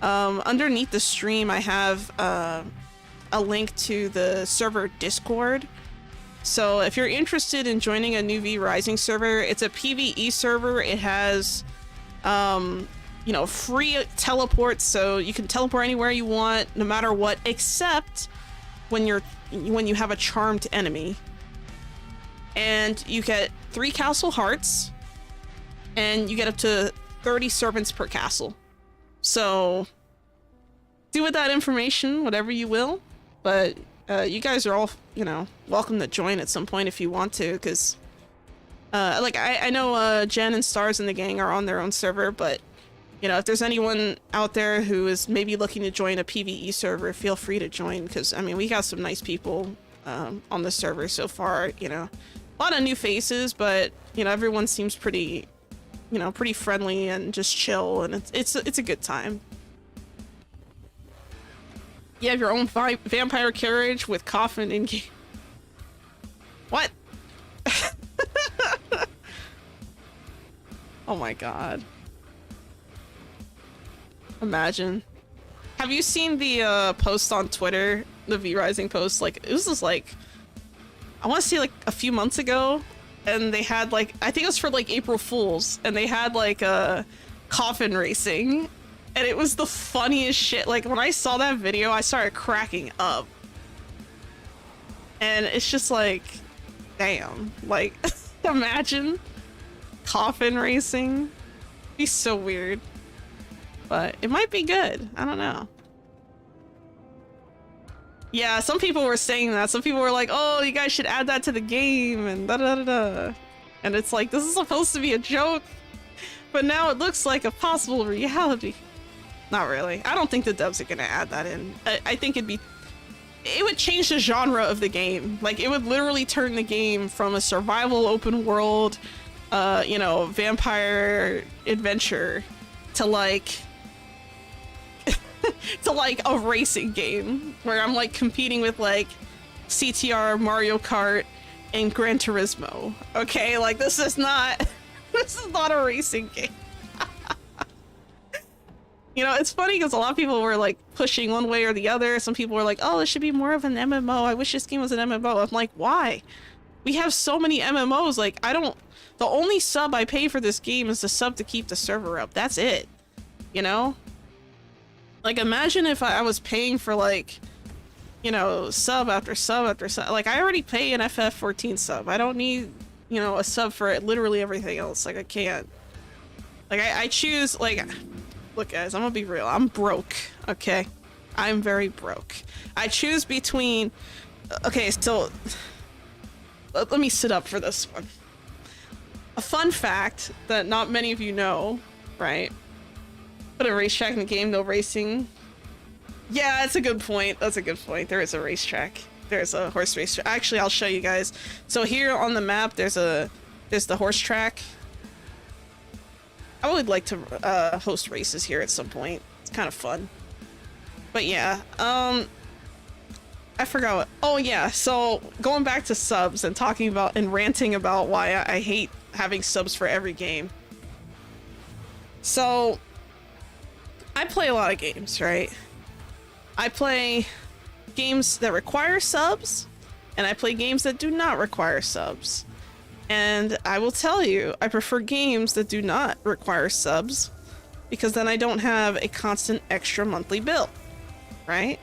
Underneath the stream, I have a link to the server Discord. So if you're interested in joining a new V Rising server, it's a PvE server. It has, you know, free teleports, so you can teleport anywhere you want, no matter what, except when you have a charmed enemy. And you get 3 castle hearts, and you get up to 30 servants per castle. So do with that information whatever you will, but you guys are all, you know, welcome to join at some point if you want to, because like I know Jen and Stars and the gang are on their own server, but you know, if there's anyone out there who is maybe looking to join a PvE server, feel free to join, because I mean, we got some nice people on the server so far. You know, a lot of new faces, but you know, everyone seems pretty, you know, pretty friendly and just chill, and it's a good time. You have your own vampire carriage with coffin in game. What? Oh my god. Imagine. Have you seen the post on Twitter? The V Rising post? Like, it was just like, I want to say like a few months ago, and they had like, I think it was for like April Fools, and they had like a coffin racing. And it was the funniest shit. Like, when I saw that video, I started cracking up. And it's just like, damn. Like, imagine coffin racing. It'd be so weird. But it might be good. I don't know. Yeah, some people were saying that. Some people were like, oh, you guys should add that to the game, and da-da-da-da. And it's like, this is supposed to be a joke. But now it looks like a possible reality. Not really. I don't think the devs are gonna add that in. I think it would change the genre of the game. Like, it would literally turn the game from a survival open world you know, vampire adventure to like to like a racing game where I'm like competing with like CTR, Mario Kart, and Gran Turismo. Okay, like this is not this is not a racing game. You know, it's funny because a lot of people were like pushing one way or the other. Some people were like, oh, this should be more of an MMO. I wish this game was an MMO. I'm like, why? We have so many MMOs. Like, I don't... The only sub I pay for this game is the sub to keep the server up. That's it. You know? Like, imagine if I was paying for, like, you know, sub after sub after sub. Like, I already pay an FF14 sub. I don't need, you know, a sub for literally everything else. Like, I can't. Like, I choose, like... Look, guys, I'm gonna be real. I'm broke, okay? I'm very broke. I choose between... Okay, so... Let me sit up for this one. A fun fact that not many of you know, right? Put a racetrack in the game, no racing. Yeah, that's a good point. That's a good point. There is a racetrack. There's a horse racetrack. Actually, I'll show you guys. So here on the map, there's the horse track. I would like to host races here at some point. It's kind of fun. But yeah, I forgot what... Oh yeah, so going back to subs and talking about and ranting about why I hate having subs for every game. So, I play a lot of games, right? I play games that require subs, and I play games that do not require subs. And I will tell you, I prefer games that do not require subs, because then I don't have a constant extra monthly bill, right?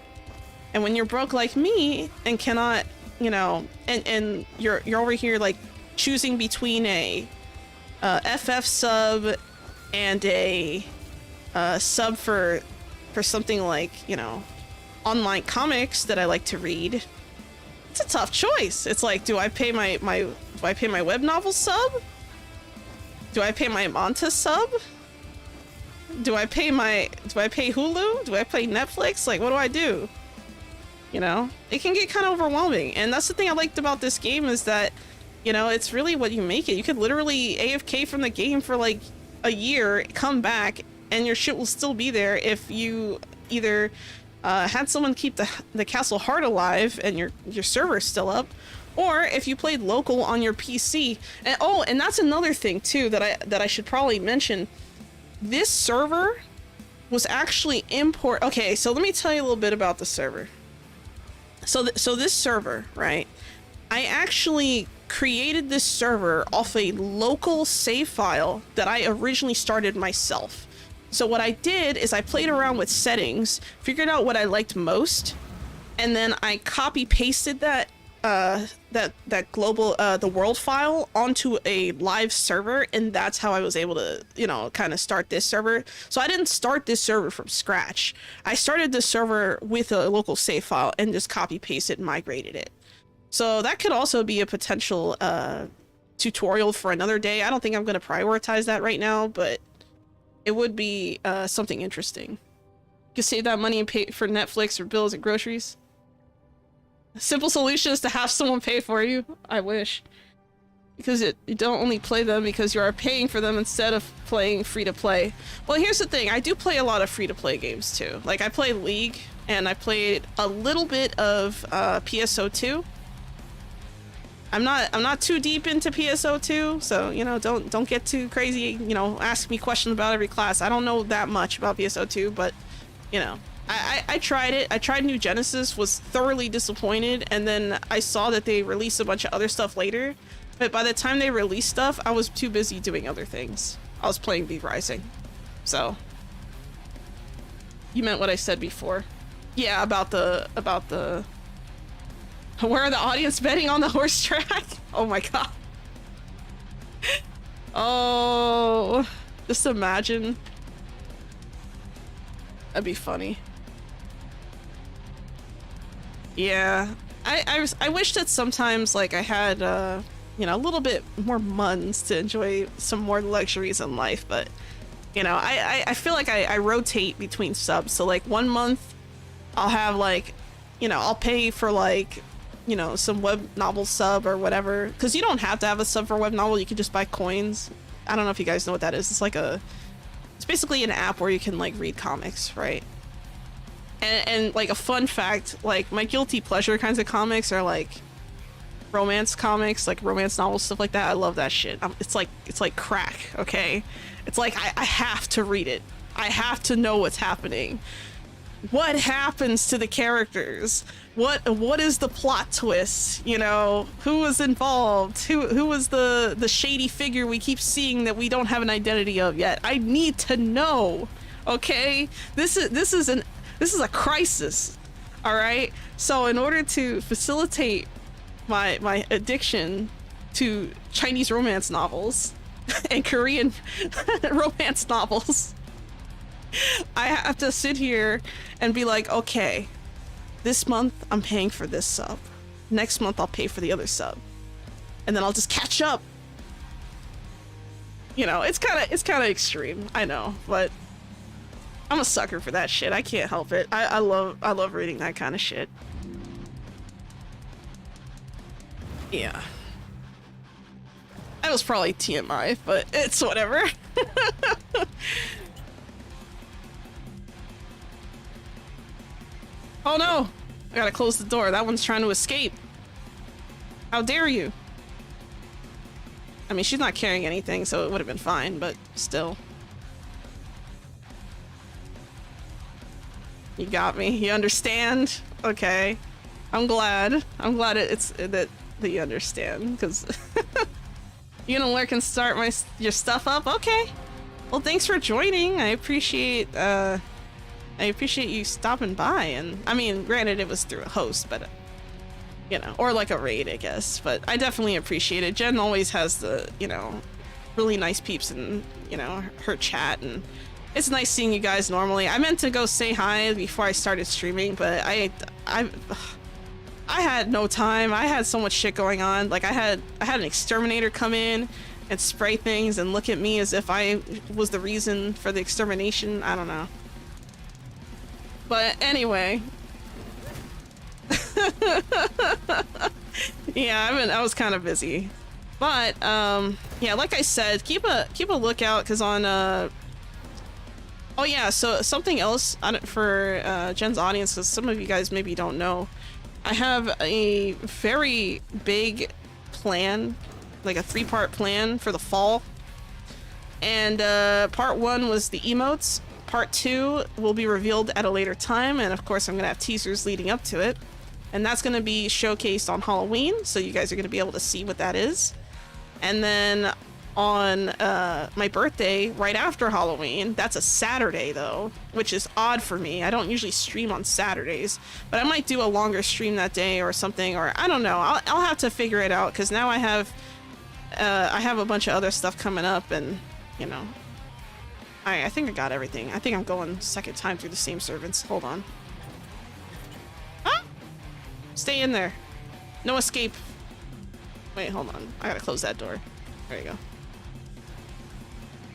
And when you're broke like me and cannot, you know, and you're over here like choosing between a FF sub and a sub for something like, you know, online comics that I like to read, it's a tough choice. It's like, do I pay my web novel sub? Do I pay my manga sub? Do I pay Hulu? Do I pay Netflix? Like, what do I do? You know, it can get kind of overwhelming. And that's the thing I liked about this game is that, you know, it's really what you make it. You could literally AFK from the game for like a year, come back, and your shit will still be there if you either had someone keep the castle heart alive and your server's still up, or if you played local on your PC. And oh, and that's another thing too that I should probably mention. This server was actually okay, so let me tell you a little bit about the server. So this server, right? I actually created this server off a local save file that I originally started myself. So what I did is I played around with settings, figured out what I liked most, and then I copy pasted that global the world file onto a live server, and that's how I was able to, you know, kind of start this server. So I didn't start this server from scratch. I started this server with a local save file and just copy pasted and migrated it. So that could also be a potential tutorial for another day. I don't think I'm going to prioritize that right now, but it would be something interesting. You can save that money and pay for Netflix or bills and groceries. Simple solution is to have someone pay for you. I wish. Because you don't only play them because you are paying for them instead of playing free-to-play. Well, here's the thing. I do play a lot of free-to-play games too. Like, I play League, and I played a little bit of PSO2. I'm not too deep into PSO2, so, you know, don't get too crazy, you know, ask me questions about every class. I don't know that much about PSO2, but, you know, I tried it. I tried New Genesis, was thoroughly disappointed, and then I saw that they released a bunch of other stuff later, but by the time they released stuff, I was too busy doing other things. I was playing V Rising. So, you meant what I said before. Yeah, about the where are the audience betting on the horse track? Oh my god. Oh, just imagine. That'd be funny. Yeah, I wish that sometimes, like, I had, you know, a little bit more months to enjoy some more luxuries in life, but, you know, I feel like I rotate between subs. So, like, 1 month, I'll have, like, you know, I'll pay for, like, you know, some web novel sub or whatever, because you don't have to have a sub for web novel. You can just buy coins. I don't know if you guys know what that is. It's like it's basically an app where you can like read comics, right? And like a fun fact, like my guilty pleasure kinds of comics are like romance comics, like romance novels, stuff like that. I love that shit. It's like crack, okay? It's like I have to read it. I have to know what's happening. What happens to the characters? What is the plot twist? You know, who was involved? Who was the shady figure we keep seeing that we don't have an identity of yet? I need to know. Okay? This is a crisis. All right? So in order to facilitate my addiction to Chinese romance novels and Korean romance novels, I have to sit here and be like, okay, this month I'm paying for this sub. Next month I'll pay for the other sub. And then I'll just catch up. You know, it's kind of extreme, I know, but I'm a sucker for that shit. I can't help it. I love reading that kind of shit. Yeah. That was probably TMI, but it's whatever. Oh no! I gotta close the door. That one's trying to escape. How dare you? I mean, she's not carrying anything, so it would have been fine, but still. You got me. You understand? Okay. I'm glad. I'm glad that you understand, because you gonna lurk and start your stuff up? Okay. Well, thanks for joining. I appreciate you stopping by, and I mean, granted, it was through a host, but you know, or like a raid, I guess. But I definitely appreciate it. Jen always has the, you know, really nice peeps in, you know, her chat, and it's nice seeing you guys normally. I meant to go say hi before I started streaming, but I had no time. I had so much shit going on. Like I had an exterminator come in and spray things and look at me as if I was the reason for the extermination. I don't know. But anyway. Yeah, I was kind of busy. But yeah, like I said, keep a lookout, because on oh yeah, so something else for Jen's audience, because some of you guys maybe don't know. I have a very big plan, like a 3-part plan for the fall. And part 1 was the emotes. Part 2 will be revealed at a later time, and of course I'm gonna have teasers leading up to it. And that's gonna be showcased on Halloween, so you guys are gonna be able to see what that is. And then on my birthday, right after Halloween, that's a Saturday though, which is odd for me. I don't usually stream on Saturdays, but I might do a longer stream that day or something, or I don't know. I'll have to figure it out, because now I have a bunch of other stuff coming up, and you know, I think I got everything. I think I'm going second time through the same servants. Hold on. Ah! Stay in there. No escape. Wait, hold on. I gotta close that door. There you go.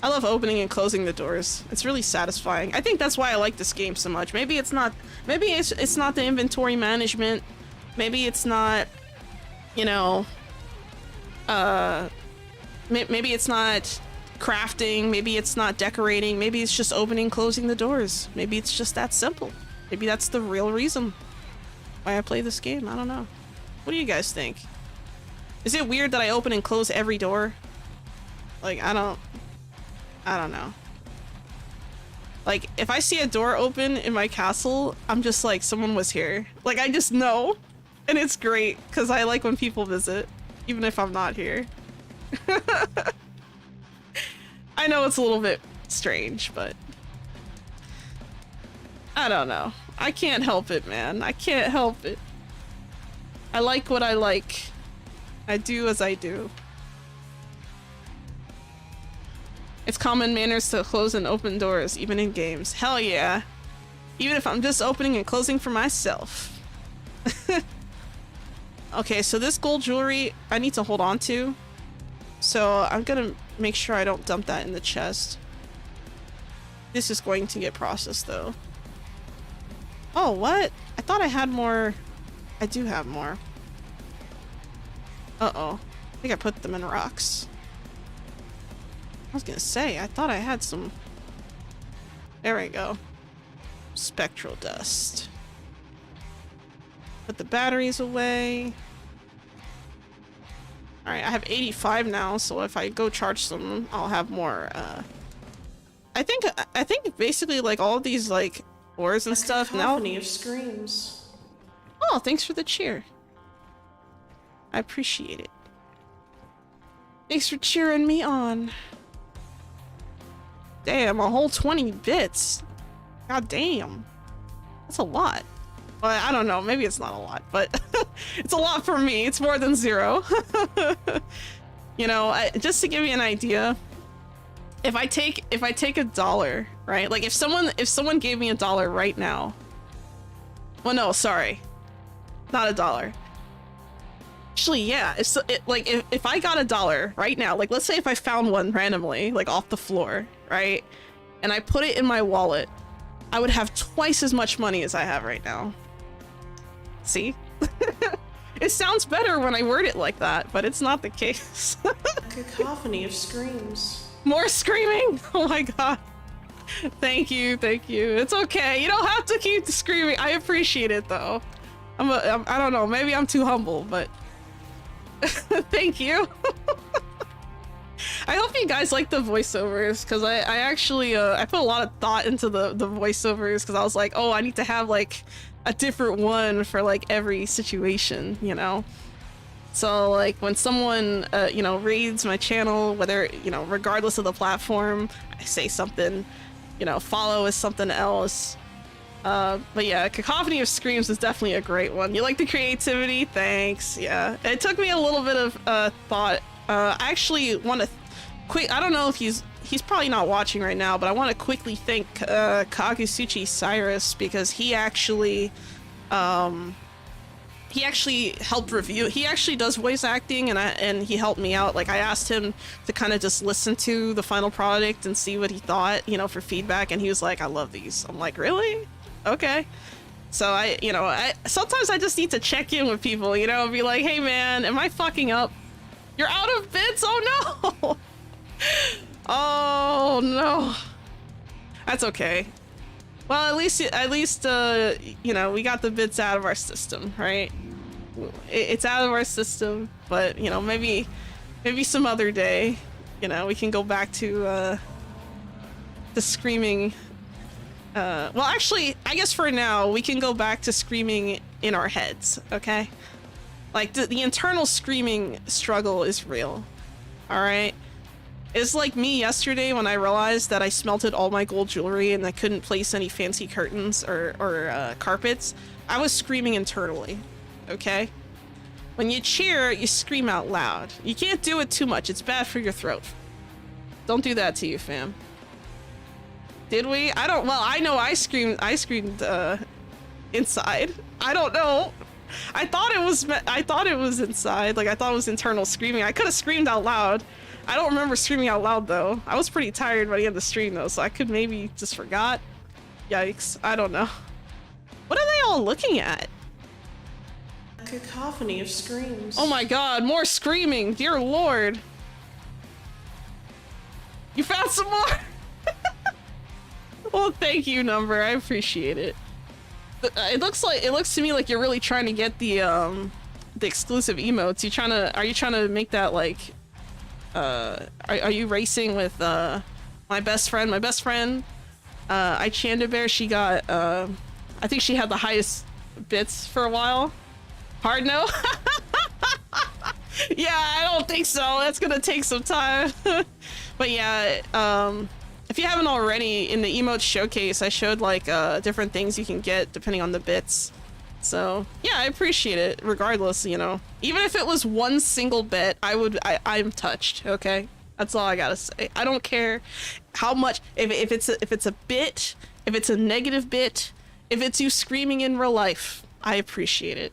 I love opening and closing the doors. It's really satisfying. I think that's why I like this game so much. Maybe it's not the inventory management. Maybe it's not, you know, maybe it's not crafting, maybe it's not decorating, maybe it's just opening, closing the doors. Maybe it's just that simple. Maybe that's the real reason why I play this game. I don't know. What do you guys think? Is it weird that I open and close every door? Like, I don't know. Like, if I see a door open in my castle, I'm just like, someone was here. Like, I just know. And it's great, because I like when people visit, even if I'm not here. I know it's a little bit strange, but I don't know. I can't help it, man. I can't help it. I like what I like. I do as I do. It's common manners to close and open doors, even in games. Hell yeah. Even if I'm just opening and closing for myself. Okay, so this gold jewelry I need to hold on to. So I'm gonna make sure I don't dump that in the chest. This is going to get processed though. Oh, what? I thought I had more. I do have more. Uh-oh. I think I put them in rocks. I was gonna say, I thought I had some... There we go. Spectral dust. Put the batteries away. Alright, I have 85 now, so if I go charge some, I'll have more, I think basically, like, all of these, like, ores and stuff now... Cacophony of screams. Oh, thanks for the cheer. I appreciate it. Thanks for cheering me on. Damn, a whole 20 bits. God damn. That's a lot. Well, I don't know, maybe it's not a lot, but it's a lot for me. It's more than 0. You know, just to give you an idea, if I take $1, right? Like if someone gave me $1 right now. Well, no, sorry. Not $1. Actually, yeah, if I got $1 right now, like let's say if I found one randomly, like off the floor, right? And I put it in my wallet, I would have twice as much money as I have right now. See? It sounds better when I word it like that, but it's not the case. Cacophony of screams. More screaming? Oh my god. Thank you, thank you. It's okay. You don't have to keep screaming. I appreciate it though. I don't know, maybe I'm too humble, but thank you. I hope you guys like the voiceovers, because I actually I put a lot of thought into the voiceovers, because I was like, oh, I need to have like a different one for like every situation, you know? So like when someone you know, reads my channel, whether, you know, regardless of the platform, I say something, you know, follow is something else. But yeah, Cacophony of Screams is definitely a great one. You like the creativity? Thanks. Yeah, it took me a little bit of thought. I actually want to I don't know if he's probably not watching right now, but I want to quickly thank Kagusuchi Cyrus, because he actually helped review. He actually does voice acting, and he helped me out. Like I asked him to kind of just listen to the final product and see what he thought, you know, for feedback, and he was like, I love these. I'm like, really? Okay. So sometimes I just need to check in with people, you know, and be like, hey man, am I fucking up? You're out of bits? Oh no! Oh no. That's okay. Well, at least you know, we got the bits out of our system, right? It's out of our system, but you know, maybe some other day, you know, we can go back to the screaming. Well, actually, I guess for now we can go back to screaming in our heads, okay? Like the internal screaming struggle is real. All right. It's like me yesterday when I realized that I smelted all my gold jewelry and I couldn't place any fancy curtains or carpets. I was screaming internally, okay? When you cheer, you scream out loud. You can't do it too much. It's bad for your throat. Don't do that to you, fam. Did we? I don't, well, I know I screamed inside. I don't know. I thought it was inside. Like, I thought it was internal screaming. I could have screamed out loud. I don't remember screaming out loud though. I was pretty tired by the end of the stream though, so I could maybe just forgot. Yikes, I don't know. What are they all looking at? Cacophony of screams. Oh my god, more screaming, dear lord. You found some more? Well, thank you, Number, I appreciate it. It looks to me like you're really trying to get the exclusive emotes. Are you trying to make that like are you racing with my best friend? My best friend, Chandabear, she got I think she had the highest bits for a while. Hard no? Yeah, I don't think so. That's gonna take some time. But yeah, if you haven't already, in the emote showcase, I showed like different things you can get depending on the bits. So yeah, I appreciate it regardless, you know. Even if it was one single bit, I'm touched, okay? That's all I gotta say. I don't care how much, if it's a bit, if it's a negative bit, if it's you screaming in real life, I appreciate it.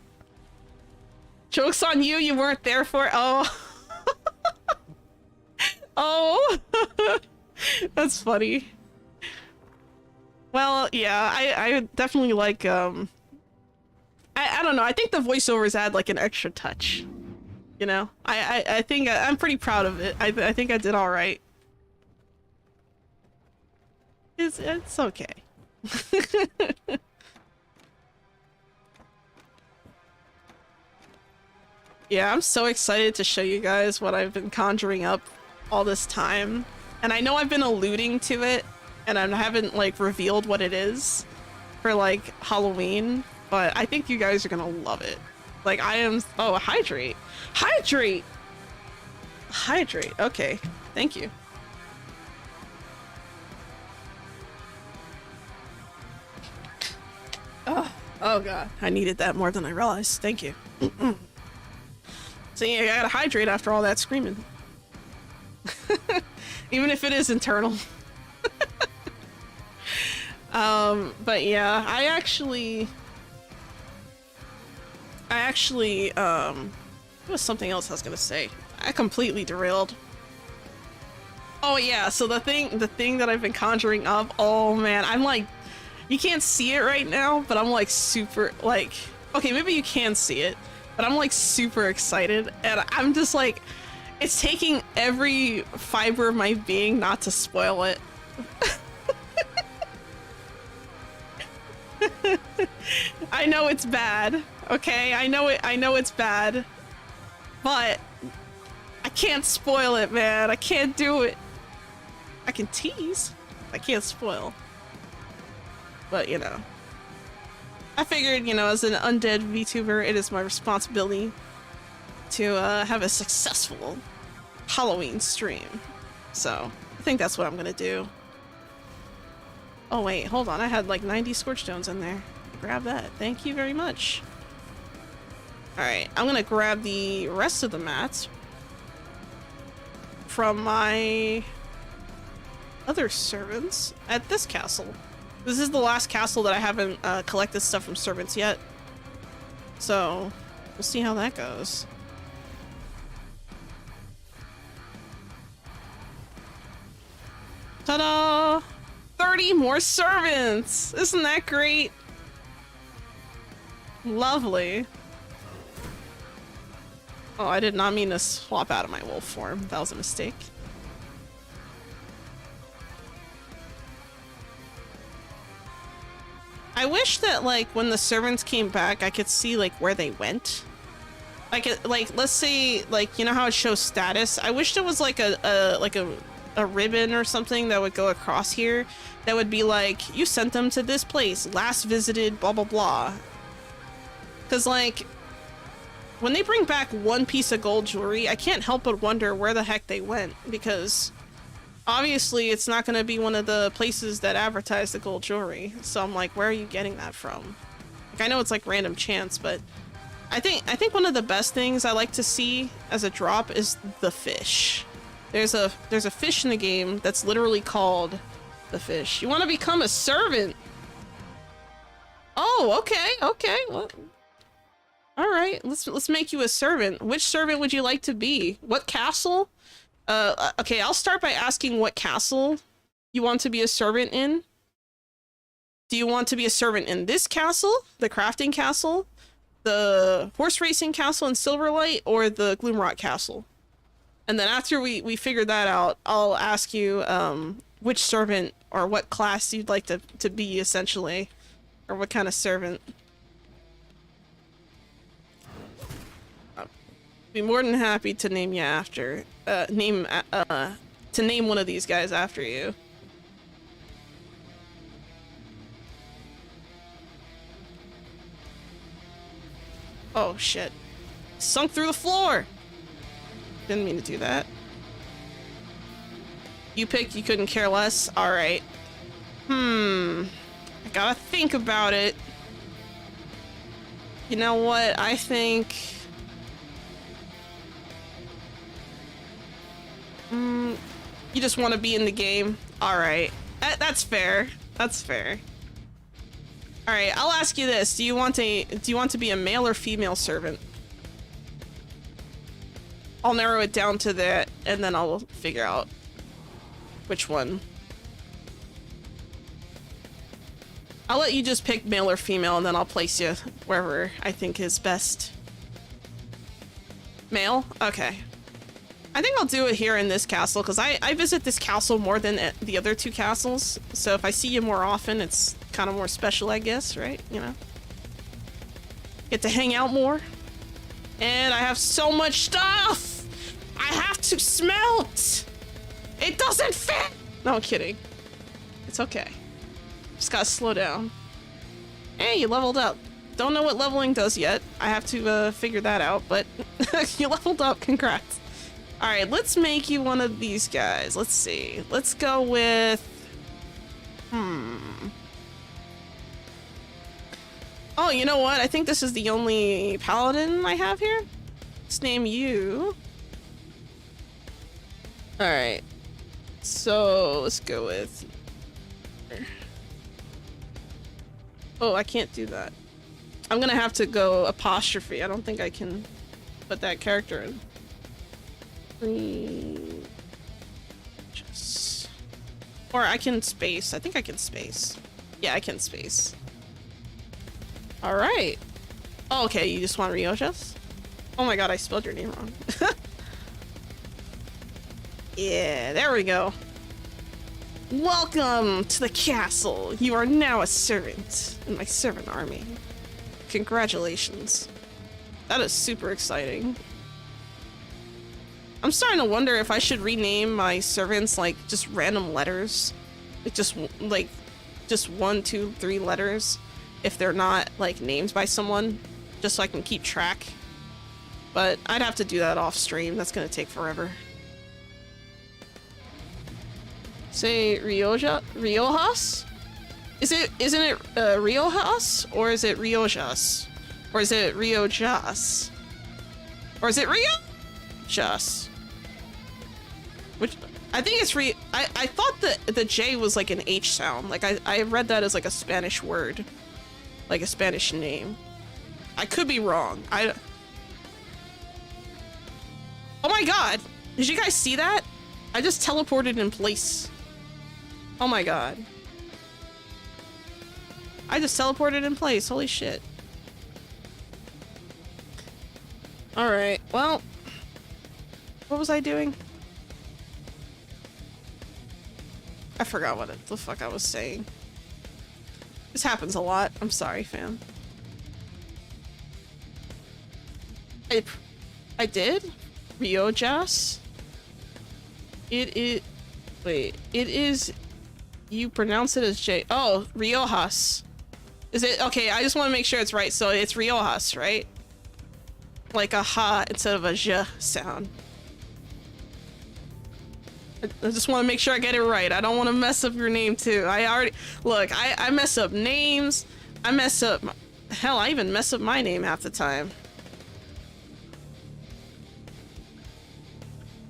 Joke's on you, you weren't there for it. Oh. Oh. That's funny. Well, yeah, I definitely like, I don't know, I think the voiceovers add like an extra touch. You know, I think I'm pretty proud of it. I think I did all right. It's okay. Yeah, I'm so excited to show you guys what I've been conjuring up all this time. And I know I've been alluding to it, and I haven't, like, revealed what it is for, like, Halloween, but I think you guys are gonna love it. Like, I am... Oh, hydrate! Hydrate! Hydrate, okay. Thank you. Oh god. I needed that more than I realized. Thank you. So yeah, I gotta hydrate after all that screaming. Even if it is internal. But yeah, I actually, there was something else I was gonna say. I completely derailed. Oh yeah, so the thing that I've been conjuring up, oh man, I'm like, you can't see it right now, but I'm like super, like, okay, maybe you can see it, but I'm like super excited, and I'm just like, it's taking every fiber of my being not to spoil it. I know it's bad, okay? I know it's bad, but I can't spoil it, man. I can't do it. I can tease. I can't spoil. But, you know. I figured, you know, as an undead VTuber, it is my responsibility to have a successful Halloween stream. So, I think that's what I'm gonna do. Oh wait, hold on. I had like 90 Scorch Stones in there. Grab that. Thank you very much. Alright, I'm gonna grab the rest of the mats from my other servants at this castle. This is the last castle that I haven't collected stuff from servants yet. So, we'll see how that goes. Ta-da! 30 more servants! Isn't that great? Lovely. Oh, I did not mean to swap out of my wolf form. That was a mistake. I wish that, like, when the servants came back, I could see, like, where they went. Like, let's say, like, you know how it shows status? I wish there was, like, a ribbon or something that would go across here that would be like, you sent them to this place, last visited, blah, blah, blah. Because, like, when they bring back one piece of gold jewelry, I can't help but wonder where the heck they went, because obviously it's not going to be one of the places that advertise the gold jewelry. So I'm like, where are you getting that from? Like, I know it's like random chance, but I think one of the best things I like to see as a drop is the fish. There's a fish in the game that's literally called the fish. You want to become a servant? Oh, okay. Well, all right. Let's make you a servant. Which servant would you like to be? What castle? Okay, I'll start by asking what castle you want to be a servant in. Do you want to be a servant in this castle, the crafting castle, the horse racing castle in Silverlight, or the Gloomrot castle? And then after we figure that out, I'll ask you which servant or what class you'd like to be, essentially, or what kind of servant. I'd be more than happy to name you after name one of these guys after you. Oh shit. Sunk through the floor! Didn't mean to do that. You picked you couldn't care less? Alright. I gotta think about it. You know what? I think... you just want to be in the game? Alright. That's fair. That's fair. Alright, I'll ask you this. Do you want to be a male or female servant? I'll narrow it down to that, and then I'll figure out which one. I'll let you just pick male or female, and then I'll place you wherever I think is best. Male? Okay. I think I'll do it here in this castle, because I visit this castle more than the other two castles. So if I see you more often, it's kind of more special, I guess, right? You know? Get to hang out more. And I have so much stuff! I have to smelt! It doesn't fit! No, I'm kidding. It's okay. Just gotta slow down. Hey, you leveled up. Don't know what leveling does yet. I have to figure that out, but you leveled up. Congrats. Alright, let's make you one of these guys. Let's see. Let's go with... Oh, you know what? I think this is the only paladin I have here. Let's name you. Alright. So, let's go with... Oh, I can't do that. I'm gonna have to go apostrophe. I don't think I can put that character in. Just... Or I can space. I think I can space. Yeah, I can space. Alright. Oh, okay, you just want Riojas? Oh my god, I spelled your name wrong. Yeah, there we go. Welcome to the castle. You are now a servant in my servant army. Congratulations. That is super exciting. I'm starting to wonder if I should rename my servants like just random letters. Like just 1, 2, 3 letters. If they're not like named by someone. Just so I can keep track. But I'd have to do that off stream. That's gonna take forever. Say Riojas? Isn't it Riojas? Or is it Riojas? Or is it Riojas? Or is it Riojas? Which I think it's I thought that the J was like an H sound. Like I read that as like a Spanish word. Like a Spanish name. I could be wrong. Oh my god! Did you guys see that? I just teleported in place. Oh my god. I just teleported in place. Holy shit. Alright, well. What was I doing? I forgot what the fuck I was saying. This happens a lot. I'm sorry, fam. I did? Riojas? It is... Wait. It is... You pronounce it as J... Oh, Riojas. Is it... Okay, I just want to make sure it's right. So it's Riojas, right? Like a ha instead of a j sound. I just want to make sure I get it right. I don't want to mess up your name too. I already... Look, I mess up names. I mess up... Hell, I even mess up my name half the time.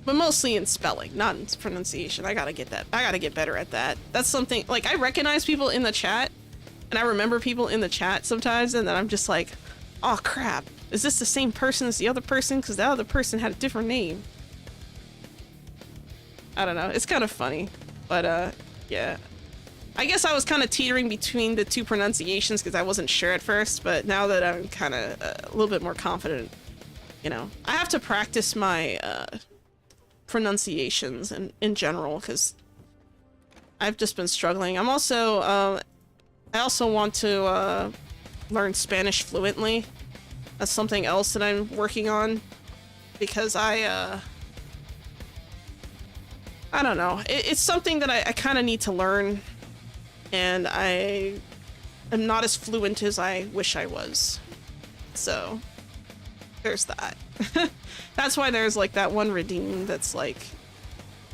But mostly in spelling, not in pronunciation. I gotta get that. I gotta get better at that. That's something... Like, I recognize people in the chat. And I remember people in the chat sometimes. And then I'm just like... Oh, crap. Is this the same person as the other person? Because the other person had a different name. I don't know. It's kind of funny. But, yeah. I guess I was kind of teetering between the two pronunciations because I wasn't sure at first. But now that I'm kind of a little bit more confident, you know. I have to practice my pronunciations in general because I've just been struggling. I'm also, I also want to learn Spanish fluently. That's something else that I'm working on because I don't know. It's something that I kind of need to learn, and I am not as fluent as I wish I was. So, there's that. That's why there's like that one redeem that's like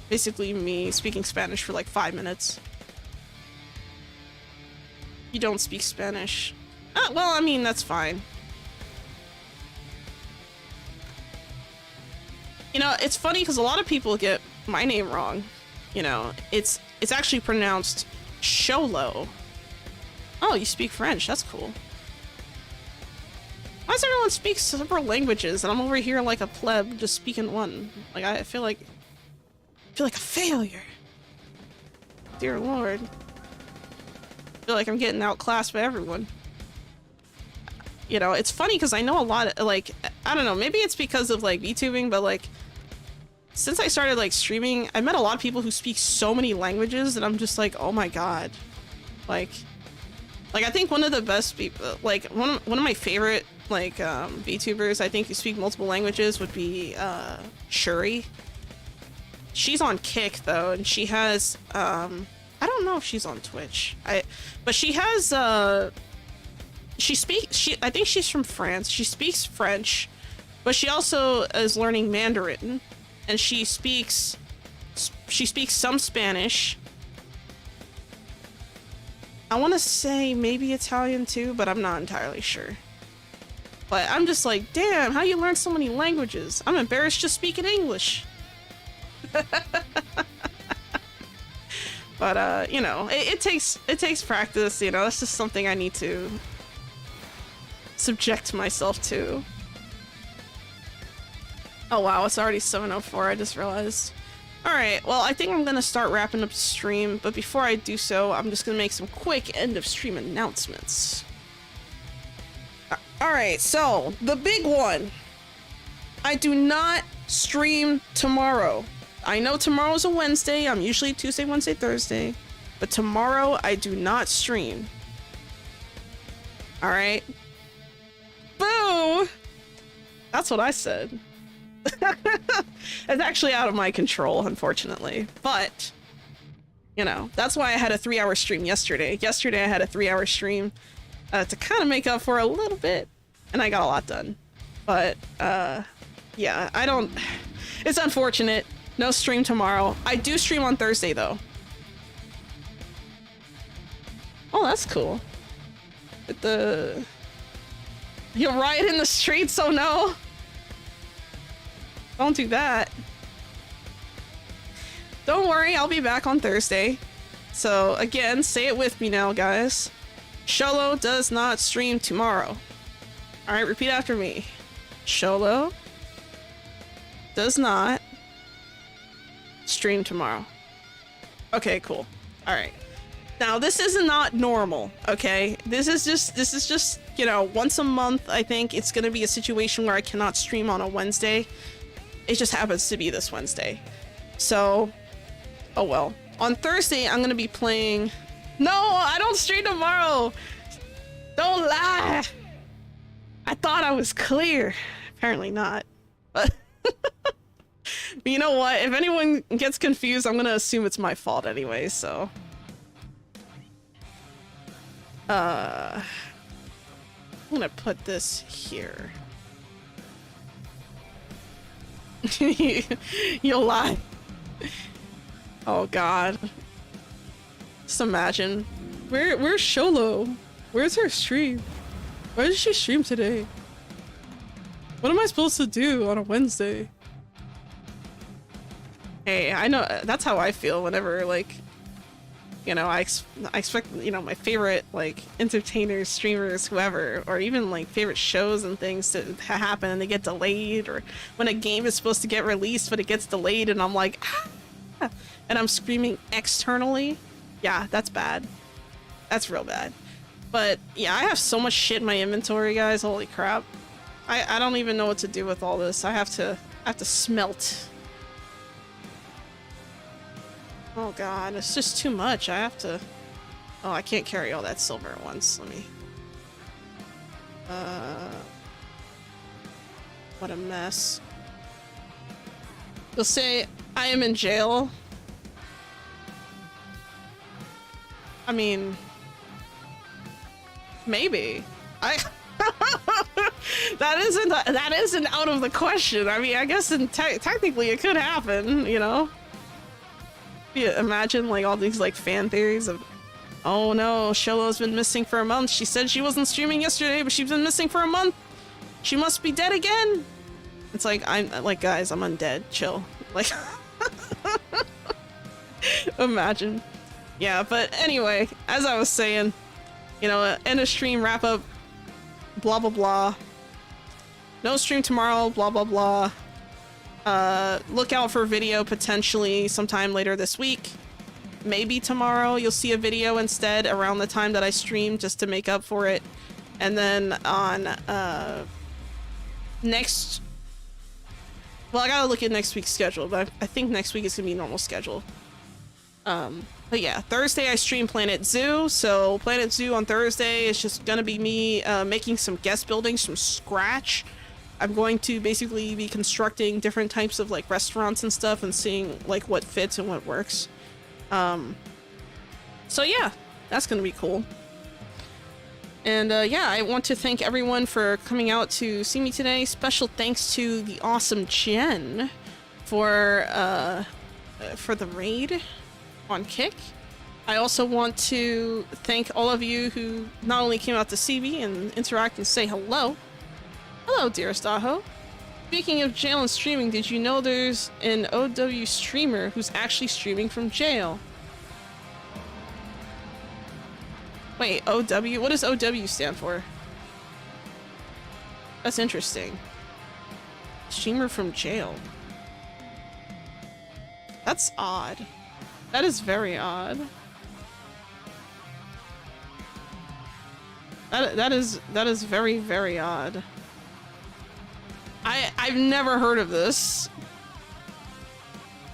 basically me speaking Spanish for like 5 minutes. You don't speak Spanish. Well, I mean, that's fine. You know, it's funny because a lot of people get my name wrong. You know, it's actually pronounced Xolo. Oh, you speak French. That's cool. Why does everyone speak several languages and I'm over here like a pleb just speaking one? Like, I feel like a failure. Dear Lord. I feel like I'm getting outclassed by everyone. You know, it's funny because I know a lot of, like, I don't know, maybe it's because of like VTubing, but like since I started like streaming, I met a lot of people who speak so many languages and I'm just like, oh my god. Like I think one of the best people, like one of my favorite like VTubers I think who speak multiple languages would be Shuri. She's on Kick though, and she has I don't know if she's on Twitch. But she has I think she's from France. She speaks French, but she also is learning Mandarin, and she speaks some Spanish. I want to say maybe Italian too, but I'm not entirely sure. But I'm just like, damn, how you learn so many languages? I'm embarrassed just speaking English. But you know, it takes practice, you know. That's just something I need to subject myself to. Oh wow, it's already 7:04, I just realized. Alright, well, I think I'm gonna start wrapping up the stream, but before I do so, I'm just gonna make some quick end of stream announcements. Alright, so, the big one. I do not stream tomorrow. I know tomorrow's a Wednesday, I'm usually Tuesday, Wednesday, Thursday, but tomorrow I do not stream. Alright? Boo! That's what I said. It's actually out of my control, unfortunately. But, you know, that's why I had a 3-hour stream yesterday. Yesterday I had a 3-hour stream to kind of make up for a little bit, and I got a lot done. But, yeah, I don't... It's unfortunate. No stream tomorrow. I do stream on Thursday, though. Oh, that's cool. With the... You'll riot in the streets, oh no! Don't do that. Don't worry, I'll be back on Thursday. So, again, say it with me now, guys. Xolo does not stream tomorrow. Alright, repeat after me. Xolo does not stream tomorrow. Okay, cool. Alright. Now, this is not normal, okay? This is just, you know, once a month, I think it's gonna be a situation where I cannot stream on a Wednesday. It just happens to be this Wednesday. So, oh well. On Thursday, I'm gonna be playing... No, I don't stream tomorrow! Don't lie! I thought I was clear. Apparently not. But you know what? If anyone gets confused, I'm gonna assume it's my fault anyway, so... I'm gonna put this here. You'll lie. Oh god. Just imagine. Where's Xolo? Where's her stream? Why did she stream today? What am I supposed to do on a Wednesday? Hey, I know that's how I feel whenever, like, you know, I expect, you know, my favorite, like, entertainers, streamers, whoever, or even, like, favorite shows and things to happen and they get delayed, or when a game is supposed to get released but it gets delayed and I'm like, ah! And I'm screaming externally. Yeah, that's bad. That's real bad. But, yeah, I have so much shit in my inventory, guys. Holy crap. I don't even know what to do with all this. I have to smelt. Oh god, it's just too much. I have to... Oh, I can't carry all that silver at once. Let me... What a mess. You'll say, I am in jail. I mean... Maybe. That isn't out of the question. I mean, I guess technically it could happen, you know? Imagine like all these like fan theories of, oh no, Xolo's been missing for a month. She said she wasn't streaming yesterday, but she's been missing for a month. She must be dead again. It's like, I'm like, guys, I'm undead. Chill. Like, imagine. Yeah, but anyway, as I was saying, you know, end of stream, wrap up, blah blah blah. No stream tomorrow, blah blah blah. Look out for video potentially sometime later this week. Maybe tomorrow you'll see a video instead around the time that I stream just to make up for it. And then on next... Well, I gotta look at next week's schedule, but I think next week is gonna be normal schedule. But yeah, Thursday I stream Planet Zoo, so Planet Zoo on Thursday is just gonna be me making some guest buildings from scratch. I'm going to basically be constructing different types of like restaurants and stuff and seeing like what fits and what works. So yeah, that's gonna be cool. And yeah, I want to thank everyone for coming out to see me today. Special thanks to the awesome Jen for the raid on Kick. I also want to thank all of you who not only came out to see me and interact and say hello. Hello, dearest Aho. Speaking of jail and streaming, did you know there's an OW streamer who's actually streaming from jail? Wait, OW? What does OW stand for? That's interesting. Streamer from jail. That's odd. That is very odd. That is very, very odd. I've never heard of this.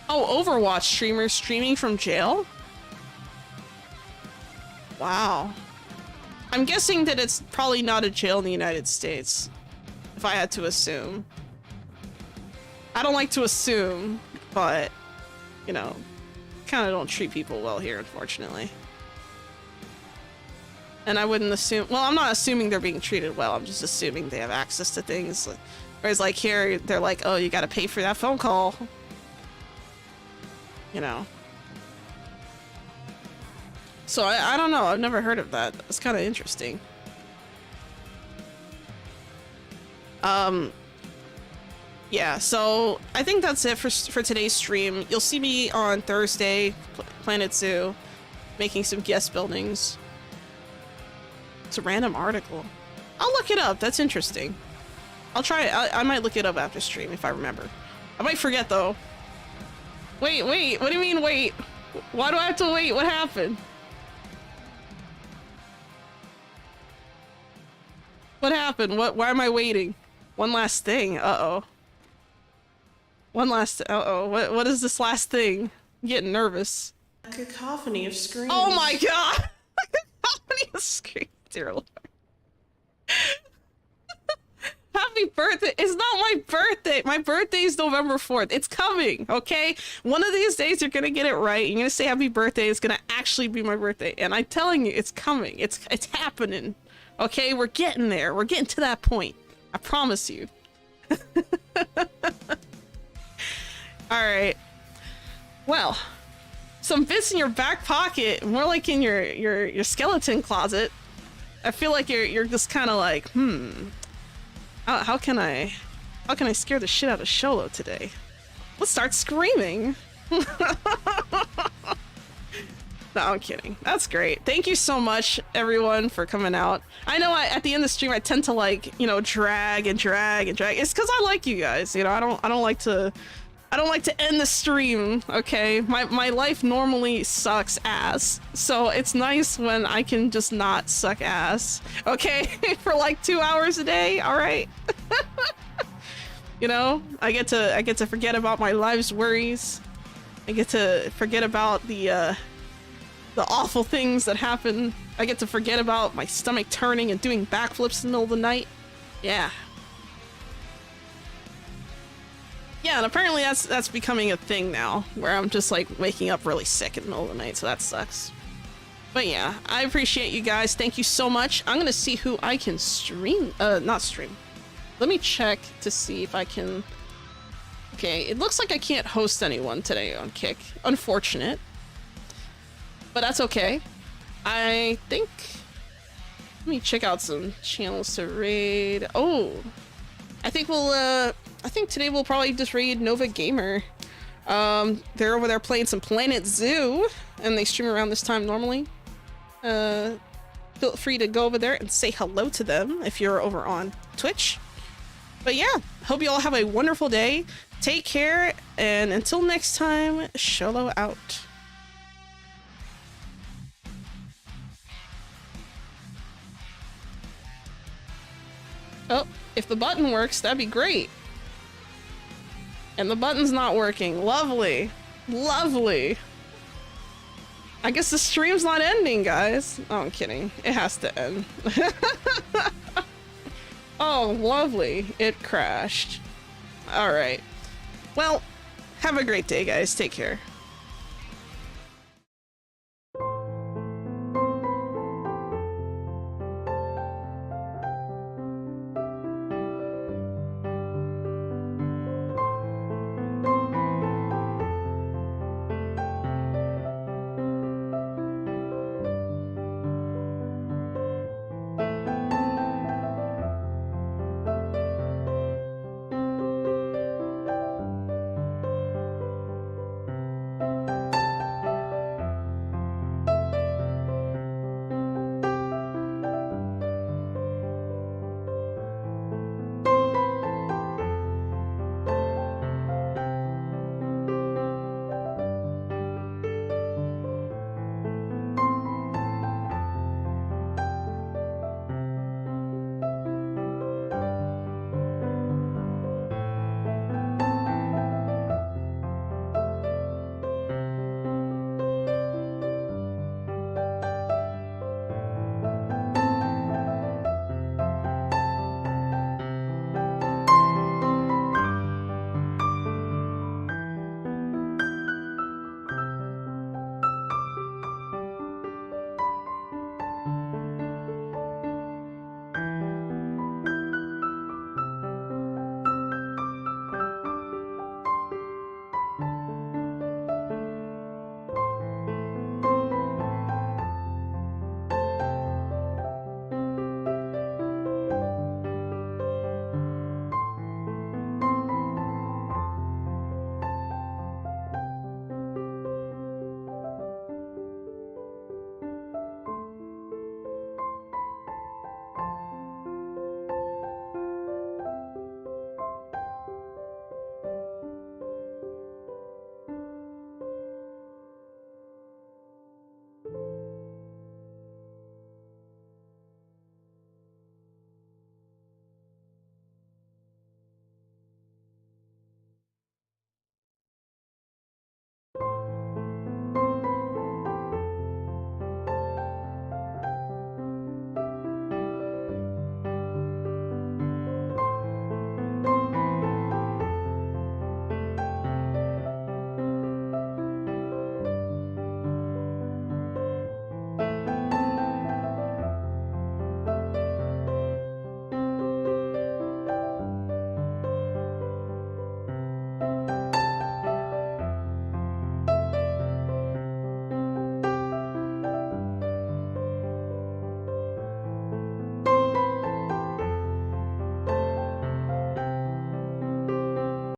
Oh, Overwatch streamer streaming from jail? Wow. I'm guessing that it's probably not a jail in the United States, if I had to assume. I don't like to assume, but, you know, kind of don't treat people well here, unfortunately. And I wouldn't assume, well, I'm not assuming they're being treated well, I'm just assuming they have access to things. Whereas like here, they're like, oh, you gotta pay for that phone call. You know. So I don't know, I've never heard of that. It's kind of interesting. Yeah, so I think that's it for today's stream. You'll see me on Thursday, Planet Zoo, making some guest buildings. It's a random article. I'll look it up, that's interesting. I'll try it. I might look it up after stream if I remember. I might forget though. Wait, what do you mean wait? Why do I have to wait? What happened? What happened? Why am I waiting? One last thing. Uh-oh. One last, uh-oh. What is this last thing? I'm getting nervous. A cacophony of screams. Oh my god! A cacophony of screams, dear Lord. Happy birthday! It's not my birthday! My birthday is November 4th. It's coming, okay? One of these days you're gonna get it right. You're gonna say happy birthday. It's gonna actually be my birthday. And I'm telling you, it's coming. It's happening. Okay? We're getting there. We're getting to that point. I promise you. Alright. Well, some bits in your back pocket, more like in your skeleton closet. I feel like you're just kind of like, how can I scare the shit out of Xolo today? Let's start screaming. No, I'm kidding. That's great. Thank you so much, everyone, for coming out. I know at the end of the stream I tend to like, you know, drag and drag and drag. It's because I like you guys. You know, I don't like to end the stream. Okay, my life normally sucks ass, so it's nice when I can just not suck ass. Okay, for like 2 hours a day. All right. You know, I get to forget about my life's worries. I get to forget about the awful things that happen. I get to forget about my stomach turning and doing backflips in the middle of the night. Yeah. Yeah, and apparently that's becoming a thing now, where I'm just like waking up really sick in the middle of the night, so that sucks. But yeah, I appreciate you guys. Thank you so much. I'm gonna see who I can stream. Not stream. Let me check to see if I can... Okay, it looks like I can't host anyone today on Kick. Unfortunate. But that's okay. I think... Let me check out some channels to raid. Oh! I think today we'll probably just raid Nova Gamer. They're over there playing some Planet Zoo, and they stream around this time normally. Feel free to go over there and say hello to them if you're over on Twitch. But yeah, hope you all have a wonderful day. Take care, and until next time, Xolo out. Oh, if the button works, that'd be great. And the button's not working. Lovely. Lovely. I guess the stream's not ending, guys. Oh, I'm kidding. It has to end. Oh, lovely. It crashed. Alright. Well, have a great day, guys. Take care.